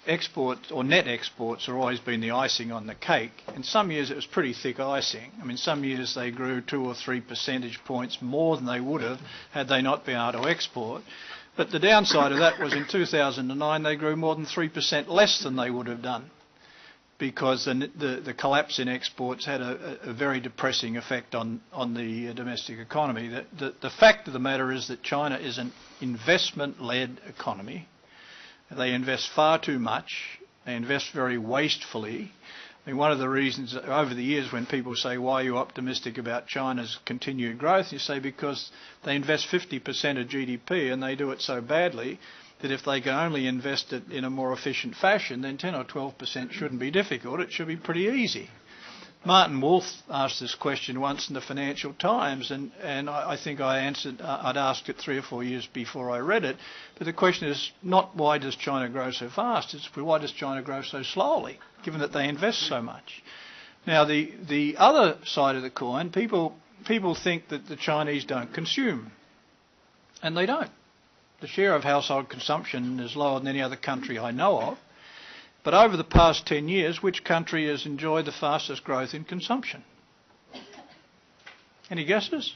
Exports, or net exports, have always been the icing on the cake. In some years it was pretty thick icing. I mean, some years they grew 2 or 3 percentage points more than they would have had they not been able to export. But the downside of that was in 2009 they grew more than 3% less than they would have done, because the collapse in exports had a very depressing effect on the domestic economy. The fact of the matter is that China is an investment-led economy. They invest far too much. They invest very wastefully. I mean, one of the reasons over the years when people say, why are you optimistic about China's continued growth? You say because they invest 50% of GDP and they do it so badly that if they can only invest it in a more efficient fashion, then 10 or 12% shouldn't be difficult. It should be pretty easy. Martin Wolf asked this question once in the Financial Times, and I think I answered, I'd asked it 3 or 4 years before I read it, but the question is not why does China grow so fast, it's why does China grow so slowly, given that they invest so much. Now, the other side of the coin, people think that the Chinese don't consume, and they don't. The share of household consumption is lower than any other country I know of. But over the past 10 years, which country has enjoyed the fastest growth in consumption? Any guesses?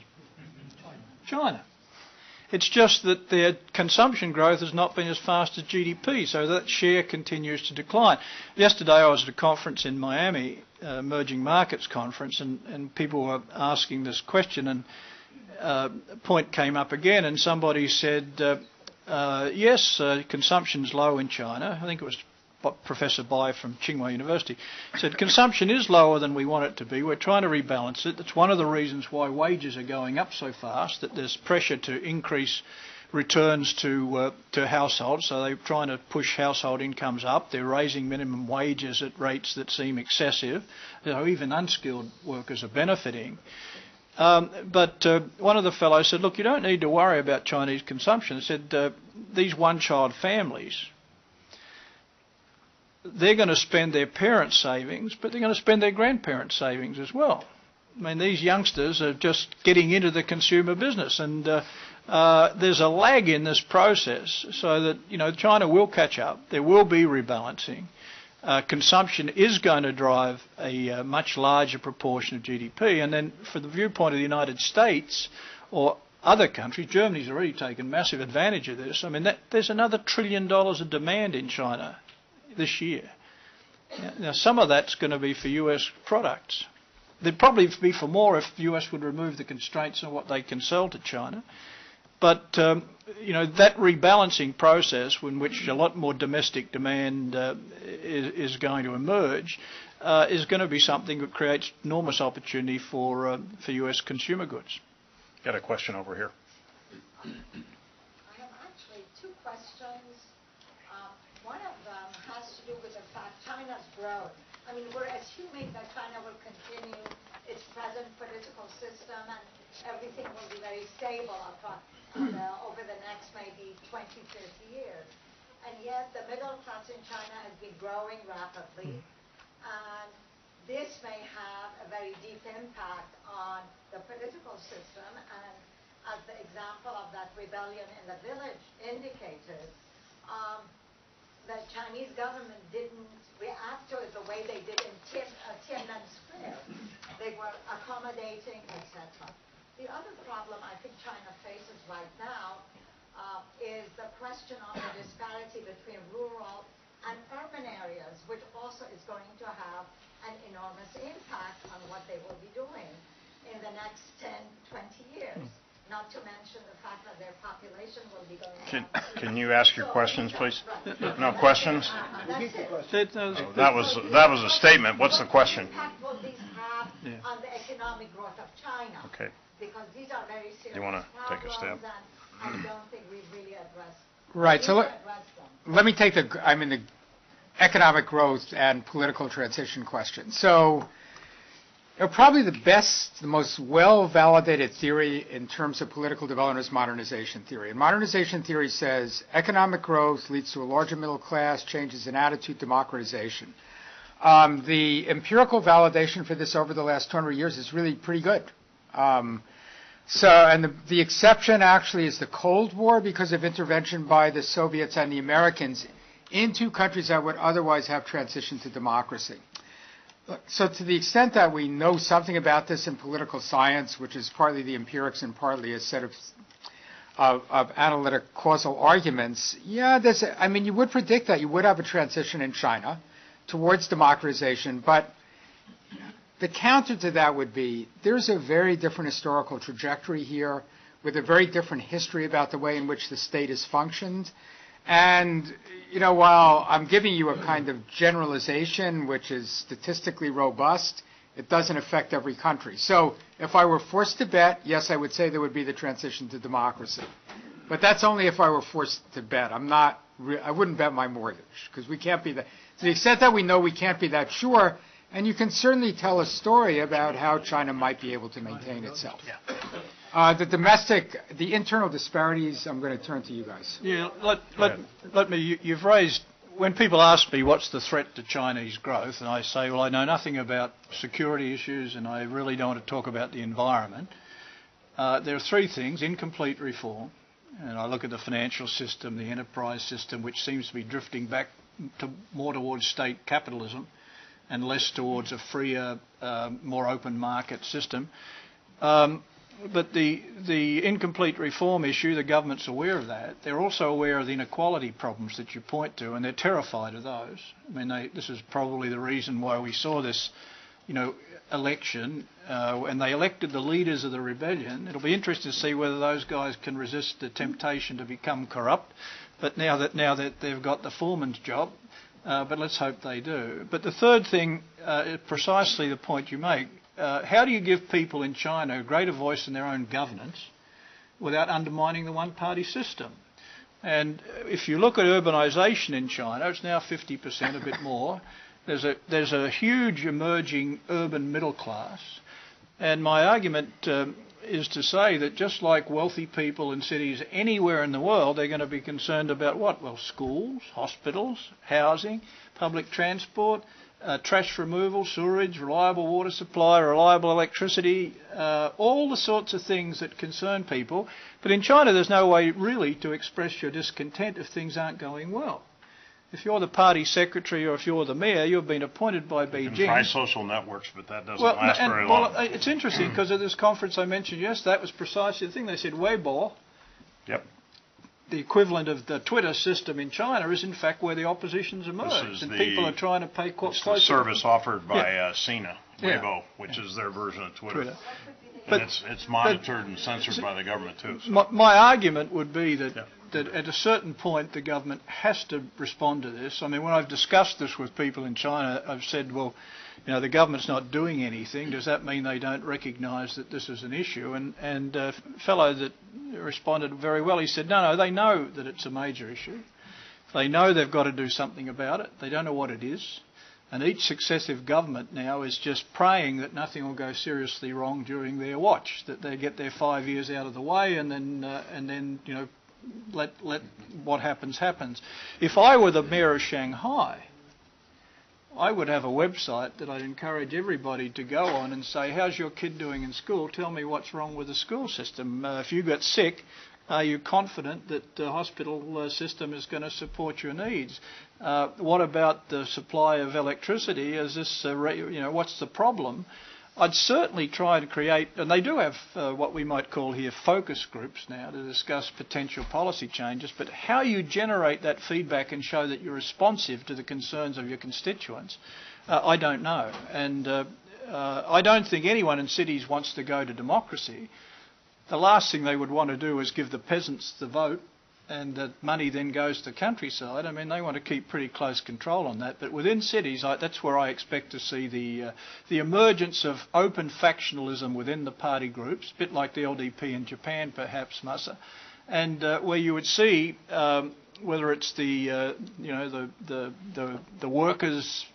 China. It's just that their consumption growth has not been as fast as GDP, so that share continues to decline. Yesterday I was at a conference in Miami, Emerging Markets Conference, and people were asking this question, and a point came up again, and somebody said, yes, consumption's low in China. I think it was Professor Bai from Tsinghua University said consumption is lower than we want it to be. We're trying to rebalance it. That's one of the reasons why wages are going up so fast, that there's pressure to increase returns to households, so they're trying to push household incomes up. They're raising minimum wages at rates that seem excessive. Even unskilled workers are benefiting. But one of the fellows said, look, you don't need to worry about Chinese consumption. He said, these one-child families, they're going to spend their parents' savings, but they're going to spend their grandparents' savings as well. I mean, these youngsters are just getting into the consumer business, and there's a lag in this process, so that China will catch up. There will be rebalancing. Consumption is going to drive a much larger proportion of GDP, and then from the viewpoint of the United States or other countries, Germany's already taken massive advantage of this. I mean, there's another $1 trillion of demand in China this year. Now, some of that's going to be for US products. There'd probably be for more if the US would remove the constraints on what they can sell to China. But, that rebalancing process in which a lot more domestic demand is going to emerge is going to be something that creates enormous opportunity for US consumer goods. Got a question over here. I have actually 2 questions. One of them has to do with the fact China's growth. I mean, we're assuming that China will continue its present political system and everything will be very stable over the next maybe 20, 30 years. And yet the middle class in China has been growing rapidly. And this may have a very deep impact on the political system. And as the example of that rebellion in the village indicated, the Chinese government didn't react to it the way they did in Tiananmen Square. They were accommodating, etc. The other problem I think China faces right now is the question of the disparity between rural and urban areas, which also is going to have an enormous impact on what they will be doing in the next 10, 20 years. Not to mention the fact that their population will be going down. Can you ask your questions, please? No questions? That's it. That was a statement. What's the question? What impact will these have on the economic growth of China? Okay. Because these are very serious You want to take a stab? problems, and I don't think we've really addressed. Right. So addressed them. let me take the economic growth and political transition question. So probably the most well-validated theory in terms of political development is modernization theory. And modernization theory says economic growth leads to a larger middle class, changes in attitude, democratization. The empirical validation for this over the last 200 years is really pretty good. The exception actually is the Cold War because of intervention by the Soviets and the Americans into countries that would otherwise have transitioned to democracy. So to the extent that we know something about this in political science, which is partly the empirics and partly a set of analytic causal arguments, you would predict that you would have a transition in China towards democratization, but the counter to that would be there's a very different historical trajectory here with a very different history about the way in which the state has functioned. And, while I'm giving you a kind of generalization which is statistically robust, it doesn't affect every country. So if I were forced to bet, yes, I would say there would be the transition to democracy. But that's only if I were forced to bet. I wouldn't bet my mortgage because we can't be that. To the extent that we know, we can't be that sure. And you can certainly tell a story about how China might be able to maintain itself. The internal disparities, I'm going to turn to you guys. Yeah, let me, you've raised, when people ask me what's the threat to Chinese growth, and I say, well, I know nothing about security issues and I really don't want to talk about the environment. There are three things: incomplete reform, and I look at the financial system, the enterprise system, which seems to be drifting back more towards state capitalism and less towards a freer, more open market system. But the incomplete reform issue, the government's aware of that. They're also aware of the inequality problems that you point to, and they're terrified of those. This is probably the reason why we saw this, election, and they elected the leaders of the rebellion. It'll be interesting to see whether those guys can resist the temptation to become corrupt. But now that they've got the foreman's job, but let's hope they do. But the third thing, precisely the point you make. How do you give people in China a greater voice in their own governance without undermining the one-party system? And if you look at urbanisation in China, it's now 50%, a bit more. There's a huge emerging urban middle class. And my argument is to say that just like wealthy people in cities anywhere in the world, they're going to be concerned about what? Well, schools, hospitals, housing, public transport, trash removal, sewerage, reliable water supply, reliable electricity, all the sorts of things that concern people. But in China, there's no way really to express your discontent if things aren't going well. If you're the party secretary or if you're the mayor, you've been appointed by Beijing. You can try social networks, but that doesn't last very long. Well, it's interesting because at this conference I mentioned yesterday, that was precisely the thing. They said Weibo, the equivalent of the Twitter system in China, is in fact where the opposition's emerged, and people are trying to pay close attention. It's the service offered by Sina, Weibo, which is their version of Twitter. And it's monitored and censored by the government too. So. My argument would be that at a certain point the government has to respond to this. When I've discussed this with people in China, I've said, well, the government's not doing anything. Does that mean they don't recognise that this is an issue? And a fellow that responded very well, he said, no, they know that it's a major issue. They know they've got to do something about it. They don't know what it is. And each successive government now is just praying that nothing will go seriously wrong during their watch, that they get their 5 years out of the way and then let what happens. If I were the mayor of Shanghai, I would have a website that I'd encourage everybody to go on and say, how's your kid doing in school? Tell me what's wrong with the school system. If you got sick, are you confident that the hospital system is going to support your needs? What about the supply of electricity? Is this, what's the problem? I'd certainly try to create, and they do have what we might call here focus groups now to discuss potential policy changes, but how you generate that feedback and show that you're responsive to the concerns of your constituents, I don't know. And I don't think anyone in cities wants to go to democracy. The last thing they would want to do is give the peasants the vote and that money then goes to the countryside. I mean, they want to keep pretty close control on that. But within cities, that's where I expect to see the emergence of open factionalism within the party groups, a bit like the LDP in Japan, perhaps, Masa, and where you would see whether it's the workers'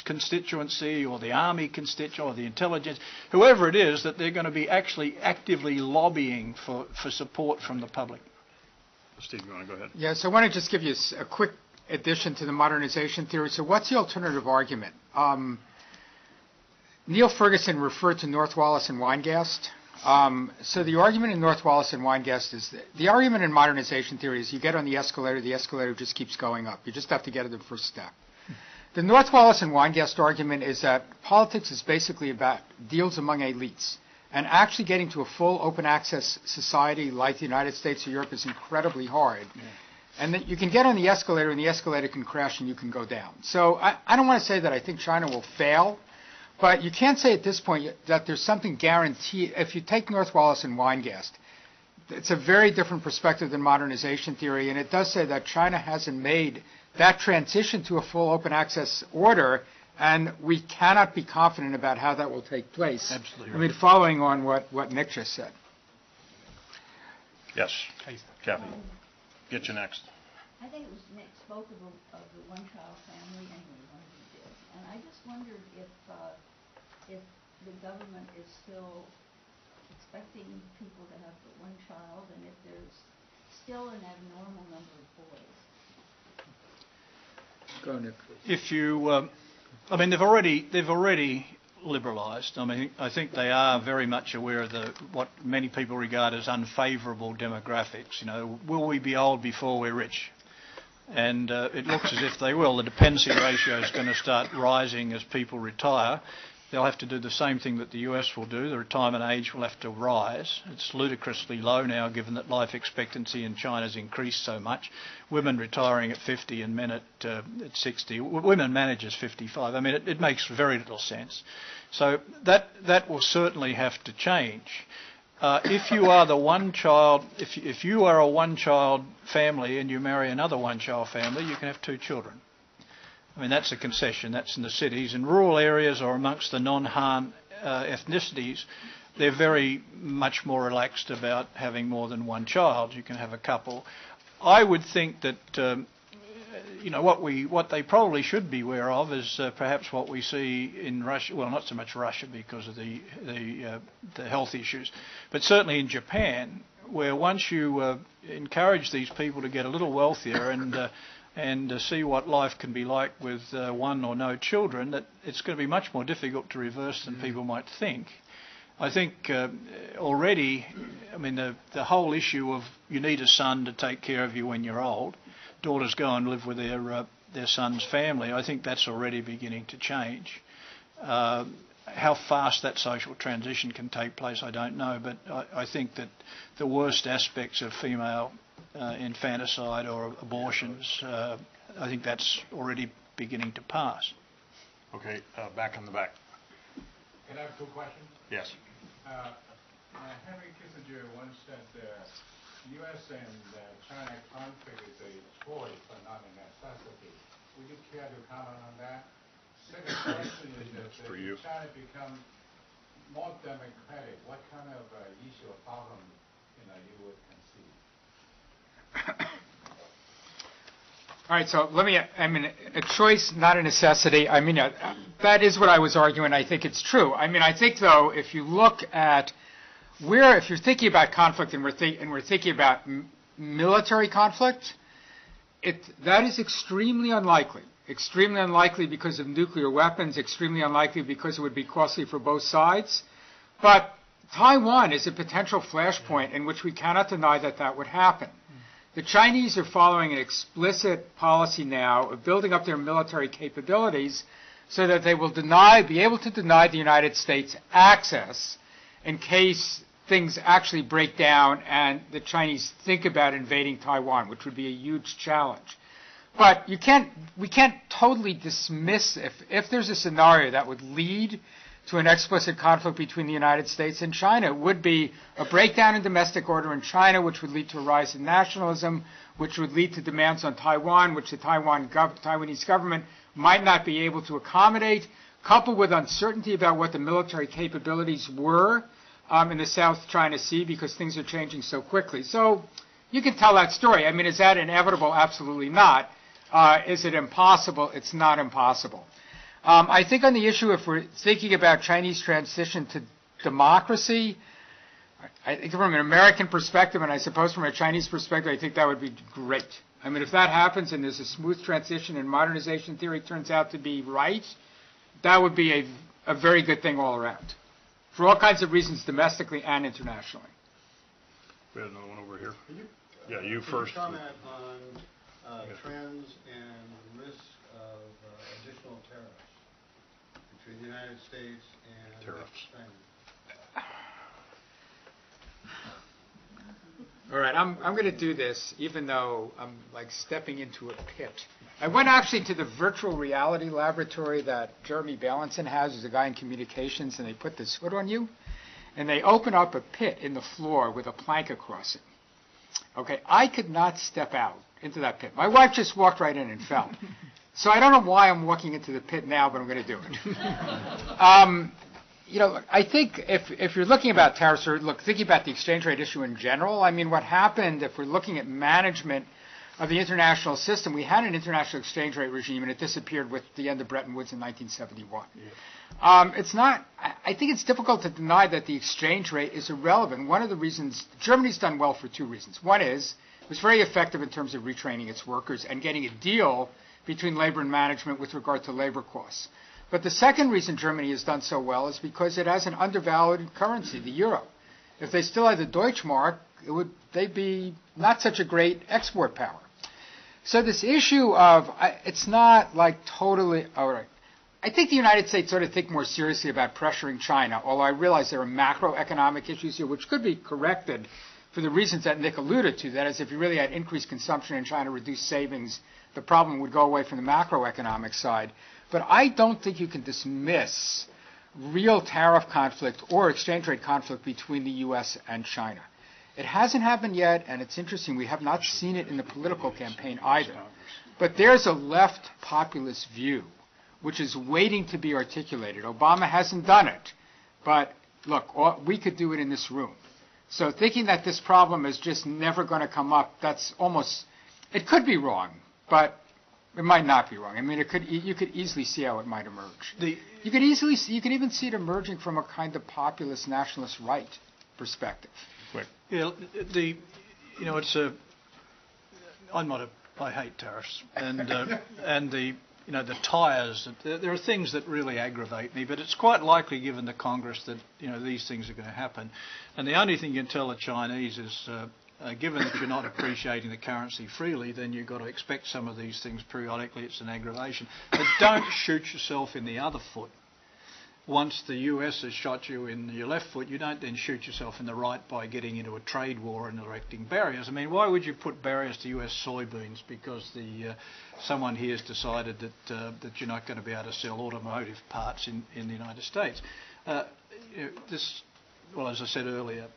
constituency or the army constituency or the intelligence, whoever it is, that they're going to be actually actively lobbying for support from the public. Steve, you want to go ahead? Yeah, so I want to just give you a quick addition to the modernization theory. So what's the alternative argument? Neil Ferguson referred to North Wallis and Weingast. So the argument in North Wallis and Weingast is the argument in modernization theory is you get on the escalator just keeps going up. You just have to get to the first step. The North Wallis and Weingast argument is that politics is basically about deals among elites. And actually getting to a full open access society like the United States or Europe is incredibly hard. Yeah. And that you can get on the escalator and the escalator can crash and you can go down. So I don't want to say that I think China will fail, but you can't say at this point that there's something guaranteed. If you take North Wallis and Weingast, it's a very different perspective than modernization theory, and it does say that China hasn't made that transition to a full open access order, and we cannot be confident about how that will take place. Absolutely right. I mean, following on what Nick just said. Yes. Kathy, get you next. I think it was Nick spoke of the one-child family, anyway, one of you did. And I just wondered if the government is still expecting people to have but one child, and if there's still an abnormal number of boys. Go, Nick. If you... I mean, they've already liberalised. I mean, I think they are very much aware of what many people regard as unfavourable demographics. You know, will we be old before we're rich? And it looks as if they will. The dependency ratio is going to start rising as people retire. They'll have to do the same thing that the US will do. The retirement age will have to rise. It's ludicrously low now, given that life expectancy in China has increased so much. Women retiring at 50 and men at 60. Women manage as 55. I mean, it makes very little sense. So that will certainly have to change. If you are the one child, if you are a one-child family and you marry another one-child family, you can have two children. I mean, that's a concession. That's in the cities. In rural areas or amongst the non-Han ethnicities, they're very much more relaxed about having more than one child. You can have a couple. I would think that what they probably should be aware of is perhaps what we see in Russia. Well, not so much Russia because of the health issues, but certainly in Japan, where once you encourage these people to get a little wealthier and see what life can be like with one or no children, that it's going to be much more difficult to reverse than people might think. I think already, I mean, the whole issue of you need a son to take care of you when you're old, daughters go and live with their son's family, I think that's already beginning to change. How fast that social transition can take place, I don't know, but I think that the worst aspects of female infanticide or abortions, I think that's already beginning to pass. Okay, back in the back. Can I have two questions? Yes. Henry Kissinger once said the U.S. and China conflict is a choice but not a necessity. Would you care to comment on that? Second question is that if China becomes more democratic, what kind of issue or problem you would concede? All right, so a choice, not a necessity. I mean, that is what I was arguing. I think it's true. I mean, I think, though, if you look at if you're thinking about conflict and we're thinking about military conflict, that is extremely unlikely. extremely unlikely because of nuclear weapons, extremely unlikely because it would be costly for both sides. But Taiwan is a potential flashpoint in which we cannot deny that that would happen. The Chinese are following an explicit policy now of building up their military capabilities so that they will be able to deny the United States access in case things actually break down and the Chinese think about invading Taiwan, which would be a huge challenge. But we can't totally dismiss if there's a scenario that would lead to an explicit conflict between the United States and China. It would be a breakdown in domestic order in China, which would lead to a rise in nationalism, which would lead to demands on Taiwan, which the Taiwanese government might not be able to accommodate, coupled with uncertainty about what the military capabilities were in the South China Sea, because things are changing so quickly. So you can tell that story. I mean, is that inevitable? Absolutely not. Is it impossible? It's not impossible. I think on the issue, if we're thinking about Chinese transition to democracy, I think from an American perspective, and I suppose from a Chinese perspective, I think that would be great. I mean, if that happens and there's a smooth transition and modernization theory turns out to be right, that would be a very good thing all around, for all kinds of reasons, domestically and internationally. We have another one over here. Yeah, you first. Can you comment on trends and risk of additional tariffs between the United States and China? All right, I'm going to do this, even though I'm like stepping into a pit. I went actually to the virtual reality laboratory that Jeremy Balanson has, who's a guy in communications, and they put this hood on you, and they open up a pit in the floor with a plank across it. Okay, I could not step out into that pit. My wife just walked right in and fell. So I don't know why I'm walking into the pit now, but I'm going to do it. I think if you're looking about tariffs or thinking about the exchange rate issue in general, I mean, what happened, if we're looking at management of the international system, we had an international exchange rate regime, and it disappeared with the end of Bretton Woods in 1971. Yeah. I think it's difficult to deny that the exchange rate is irrelevant. One of the reasons, Germany's done well for two reasons. One is, it was very effective in terms of retraining its workers and getting a deal between labor and management with regard to labor costs. But the second reason Germany has done so well is because it has an undervalued currency, the euro. If they still had the Deutschmark, they'd be not such a great export power. So this issue of, it's not like totally, all right. I think the United States ought to think more seriously about pressuring China, although I realize there are macroeconomic issues here which could be corrected for the reasons that Nick alluded to. That is, if you really had increased consumption in China, reduced savings, the problem would go away from the macroeconomic side. But I don't think you can dismiss real tariff conflict or exchange rate conflict between the U.S. and China. It hasn't happened yet, and it's interesting. We have not seen it in the political campaign either. But there's a left populist view, which is waiting to be articulated. Obama hasn't done it. But, look, we could do it in this room. So thinking that this problem is just never going to come up, it could be wrong, but it might not be wrong. I mean, you could easily see how it might emerge. You could even see it emerging from a kind of populist nationalist right perspective. Yeah, I hate tariffs, and the tires. There are things that really aggravate me, but it's quite likely, given the Congress, that these things are going to happen. And the only thing you can tell the Chinese is, given that you're not appreciating the currency freely, then you've got to expect some of these things periodically. It's an aggravation. But don't shoot yourself in the other foot. Once the US has shot you in your left foot, you don't then shoot yourself in the right by getting into a trade war and erecting barriers. I mean, why would you put barriers to US soybeans because someone here has decided that you're not going to be able to sell automotive parts in the United States? As I said earlier,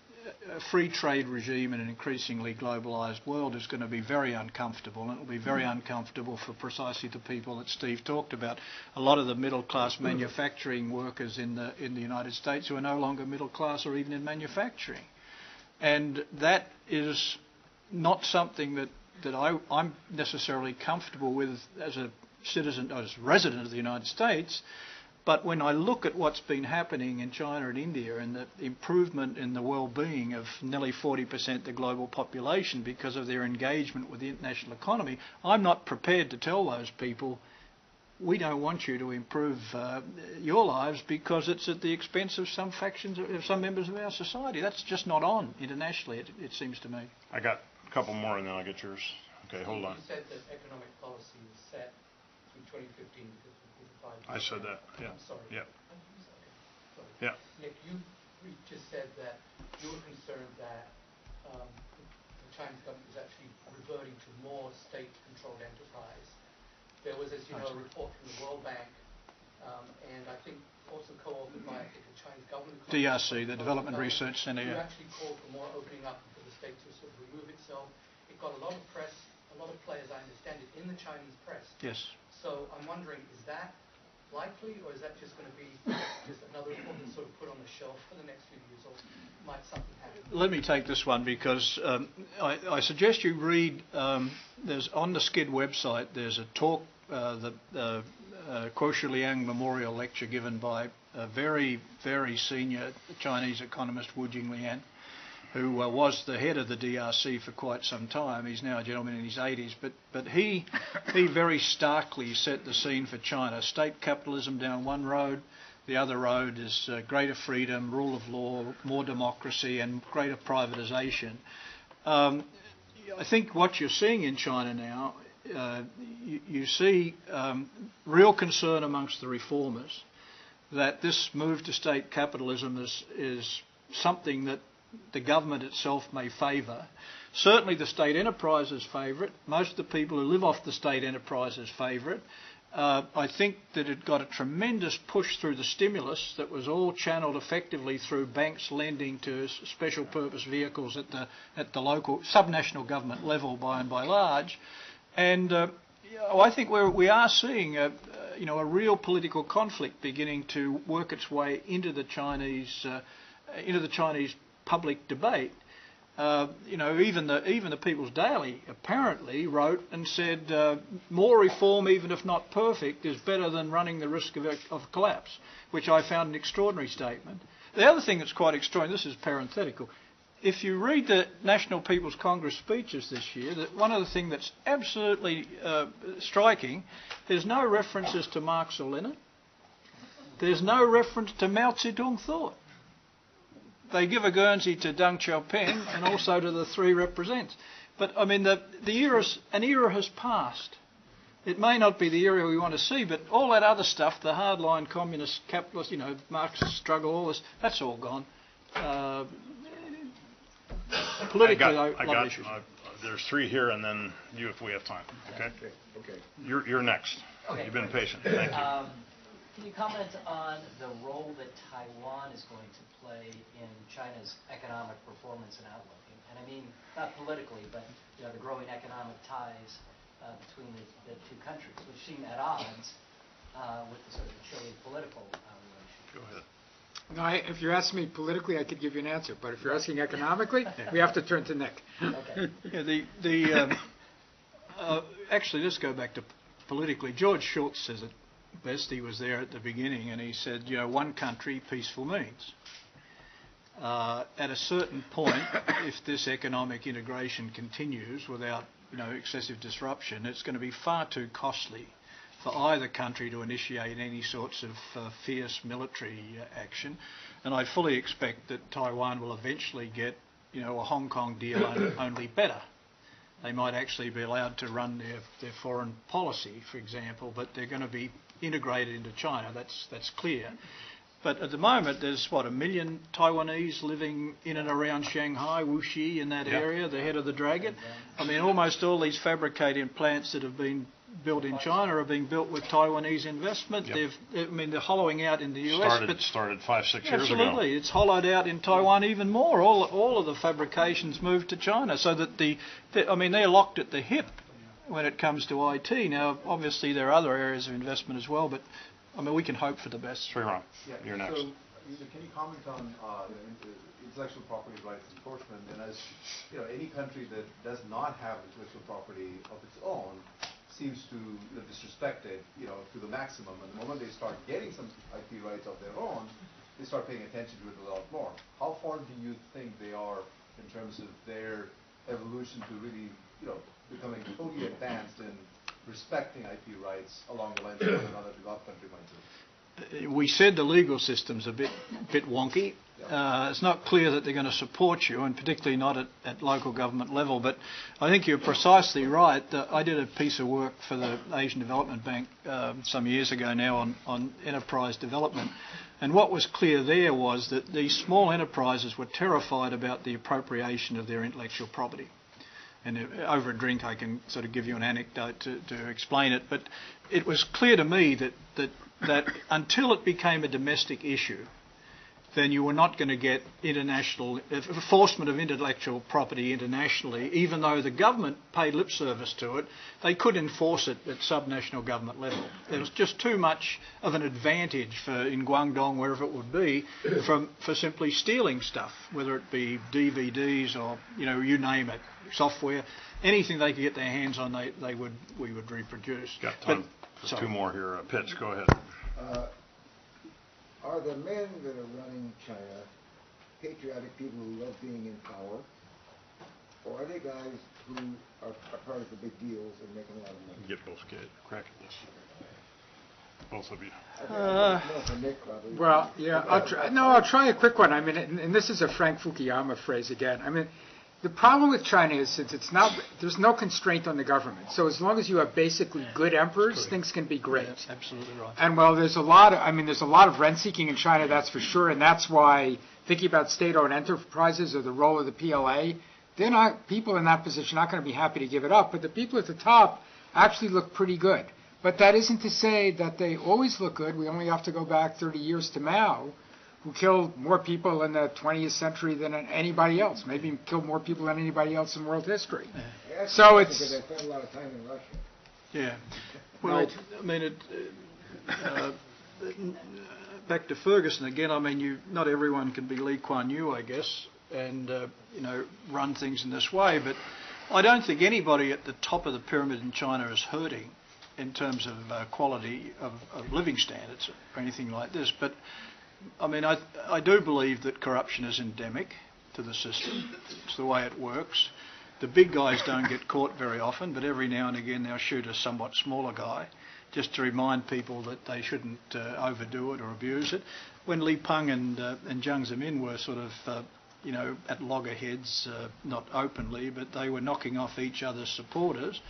a free trade regime in an increasingly globalised world is going to be very uncomfortable, and it will be very uncomfortable for precisely the people that Steve talked about. A lot of the middle-class manufacturing workers in the United States who are no longer middle class or even in manufacturing. And that is not something that I'm necessarily comfortable with as a citizen, as a resident of the United States. But when I look at what's been happening in China and India and the improvement in the well-being of nearly 40% of the global population because of their engagement with the international economy, I'm not prepared to tell those people we don't want you to improve your lives because it's at the expense of some factions, of some members of our society. That's just not on internationally, it seems to me. I got a couple more and then I'll get yours. Okay, hold on. You said that economic policy is set through 2015 because of the 5 I said that, yeah. I'm sorry. Yeah. Okay. Sorry. Yeah. Nick, you just said that you were concerned that the Chinese government is actually reverting to more state-controlled enterprise. There was, as you know, a report from the World Bank, and I think also co-authored by the Chinese government. DRC, the Development Research Centre. You Yeah. actually called for more opening up for the state to sort of remove itself. It got a lot of press, a lot of players, I understand it, in the Chinese press. Yes. So I'm wondering, is that likely, or is that just going to be just another report that's sort of put on the shelf for the next few years, or might something happen? Let me take this one because I suggest you read, there's on the SCID website, there's a talk, the Kuo Shiliang Memorial Lecture given by a very, very senior Chinese economist, Wu Jinglian, who was the head of the DRC for quite some time. He's now a gentleman in his 80s, but he very starkly set the scene for China. State capitalism down one road, the other road is greater freedom, rule of law, more democracy and greater privatisation. I think what you're seeing in China now, you see real concern amongst the reformers that this move to state capitalism is something that the government itself may favour. Certainly the state enterprises favour it. Most of the people who live off the state enterprises favour it. I think that it got a tremendous push through the stimulus that was all channelled effectively through banks lending to special purpose vehicles at the local subnational government level by and by large. And I think we are seeing a real political conflict beginning to work its way into the Chinese public debate. Even the People's Daily apparently wrote and said more reform, even if not perfect, is better than running the risk of collapse, which I found an extraordinary statement. The other thing that's quite extraordinary, this is parenthetical, if you read the National People's Congress speeches this year, one of the things that's absolutely striking, there's no references to Marx or Lenin. There's no reference to Mao Zedong thought. They give a Guernsey to Deng Xiaoping and also to the three represents. But, I mean, an era has passed. It may not be the era we want to see, but all that other stuff, the hardline communist, capitalist, Marxist struggle, all this, that's all gone. Politically, I love issues. There's three here, and then you if we have time. Okay. Okay. You're next. Okay. You've been patient. Thank you. Can you comment on the role that Taiwan is going to play in China's economic performance and outlook? And I mean, not politically, but the growing economic ties between the two countries, which seem at odds with the sort of chilly political relations. Go ahead. No, if you're asking me politically, I could give you an answer. But if you're asking economically, we have to turn to Nick. Okay. Yeah, actually, let's go back to politically. George Shultz says it best. He was there at the beginning, and he said, one country, peaceful means. At a certain point, if this economic integration continues without, excessive disruption, it's going to be far too costly for either country to initiate any sorts of fierce military action. And I fully expect that Taiwan will eventually get, a Hong Kong deal only better. They might actually be allowed to run their foreign policy, for example, but they're going to be integrated into China. That's clear. But at the moment, there's, 1 million Taiwanese living in and around Shanghai, Wuxi, in that area, the head of the dragon. I mean, almost all these fabricating plants that have been built in China are being built with Taiwanese investment. Yep. They're hollowing out in the US. Started 5-6 years ago. Absolutely. It's hollowed out in Taiwan even more. All of the fabrications moved to China, so that they're locked at the hip when it comes to IT. Now, obviously, there are other areas of investment as well, but we can hope for the best. Freeman, you're next. So, can you comment on intellectual property rights enforcement? And as any country that does not have intellectual property of its own seems to disrespect it, to the maximum. And the moment they start getting some IP rights of their own, they start paying attention to it a lot more. How far do you think they are in terms of their evolution to really, becoming totally advanced in respecting IP rights along the lines of what another developed country might do? We said the legal system's a bit wonky. It's not clear that they're going to support you, and particularly not at local government level. But I think you're precisely right. I did a piece of work for the Asian Development Bank some years ago now on enterprise development. And what was clear there was that these small enterprises were terrified about the appropriation of their intellectual property. And over a drink I can sort of give you an anecdote to explain it. But it was clear to me that until it became a domestic issue, then you were not going to get international enforcement of intellectual property internationally. Even though the government paid lip service to it, they could enforce it at subnational government level. There was just too much of an advantage in Guangdong, wherever it would be, for simply stealing stuff, whether it be DVDs or you name it, software, anything they could get their hands on, we would reproduce. Got time for two more here. Pitts, go ahead. Are the men that are running China patriotic people who love being in power, or are they guys who are part of the big deals and making a lot of money? Get both kids. Crack at this. Both of you. Well, yeah, I'll try a quick one. I mean, and this is a Frank Fukuyama phrase again. I mean, the problem with China is since there's no constraint on the government. So as long as you have basically good emperors, things can be great. Yeah, absolutely right. And well, there's a lot of rent seeking in China, that's for sure. And that's why thinking about state-owned enterprises or the role of the PLA, people in that position not going to be happy to give it up. But the people at the top actually look pretty good. But that isn't to say that they always look good. We only have to go back 30 years to Mao, who killed more people in the 20th century than anybody else. Maybe killed more people than anybody else in world history. Yeah, So it's... Because they spent a lot of time in Russia. Yeah. Well, I mean, back to Ferguson again, I mean, not everyone can be Lee Kuan Yew, I guess, and, run things in this way. But I don't think anybody at the top of the pyramid in China is hurting in terms of quality of living standards or anything like this. But I mean, I do believe that corruption is endemic to the system. It's the way it works. The big guys don't get caught very often, but every now and again they'll shoot a somewhat smaller guy, just to remind people that they shouldn't overdo it or abuse it. When Li Peng and Jiang Zemin were sort of, at loggerheads, not openly, but they were knocking off each other's supporters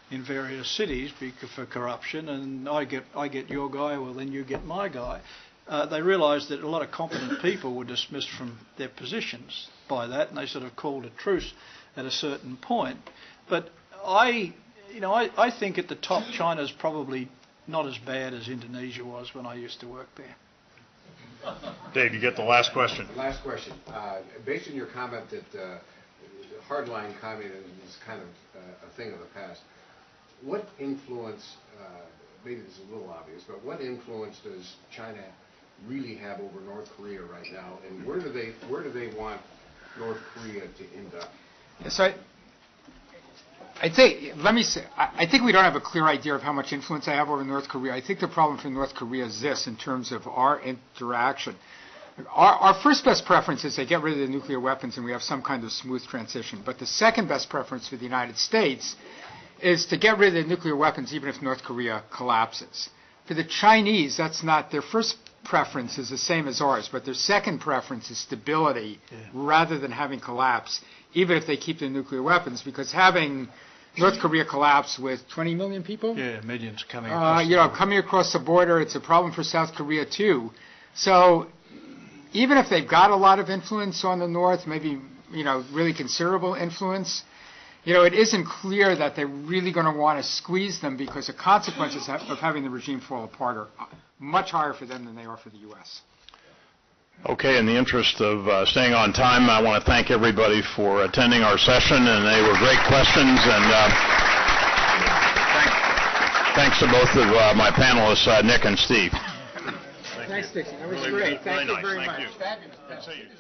in various cities for corruption, and I get your guy, well then you get my guy. They realised that a lot of competent people were dismissed from their positions by that, and they sort of called a truce at a certain point. But I think at the top, China's probably not as bad as Indonesia was when I used to work there. Dave, you get the last question. Last question. Based on your comment that hardline communism is kind of a thing of the past, what influence, maybe this is a little obvious, but what influence does China really have over North Korea right now, and where do they want North Korea to end up? So I think we don't have a clear idea of how much influence they have over North Korea. I think the problem for North Korea is this in terms of our interaction. Our first best preference is they get rid of the nuclear weapons and we have some kind of smooth transition. But the second best preference for the United States is to get rid of the nuclear weapons even if North Korea collapses. For the Chinese, that's not their first preference is the same as ours, but their second preference is stability rather than having collapse, even if they keep their nuclear weapons, because having North Korea collapse with 20 million people? Yeah, millions coming across coming across the border, it's a problem for South Korea too. So even if they've got a lot of influence on the North, maybe, really considerable influence, it isn't clear that they're really going to want to squeeze them because the consequences of having the regime fall apart are much higher for them than they are for the U.S. Okay, in the interest of staying on time, I want to thank everybody for attending our session, and they were great questions. And thanks to both of my panelists, Nick and Steve. Thanks, Dixon. That was really great. Thank you very nice. much. Thank you. Fabulous. Good to see you.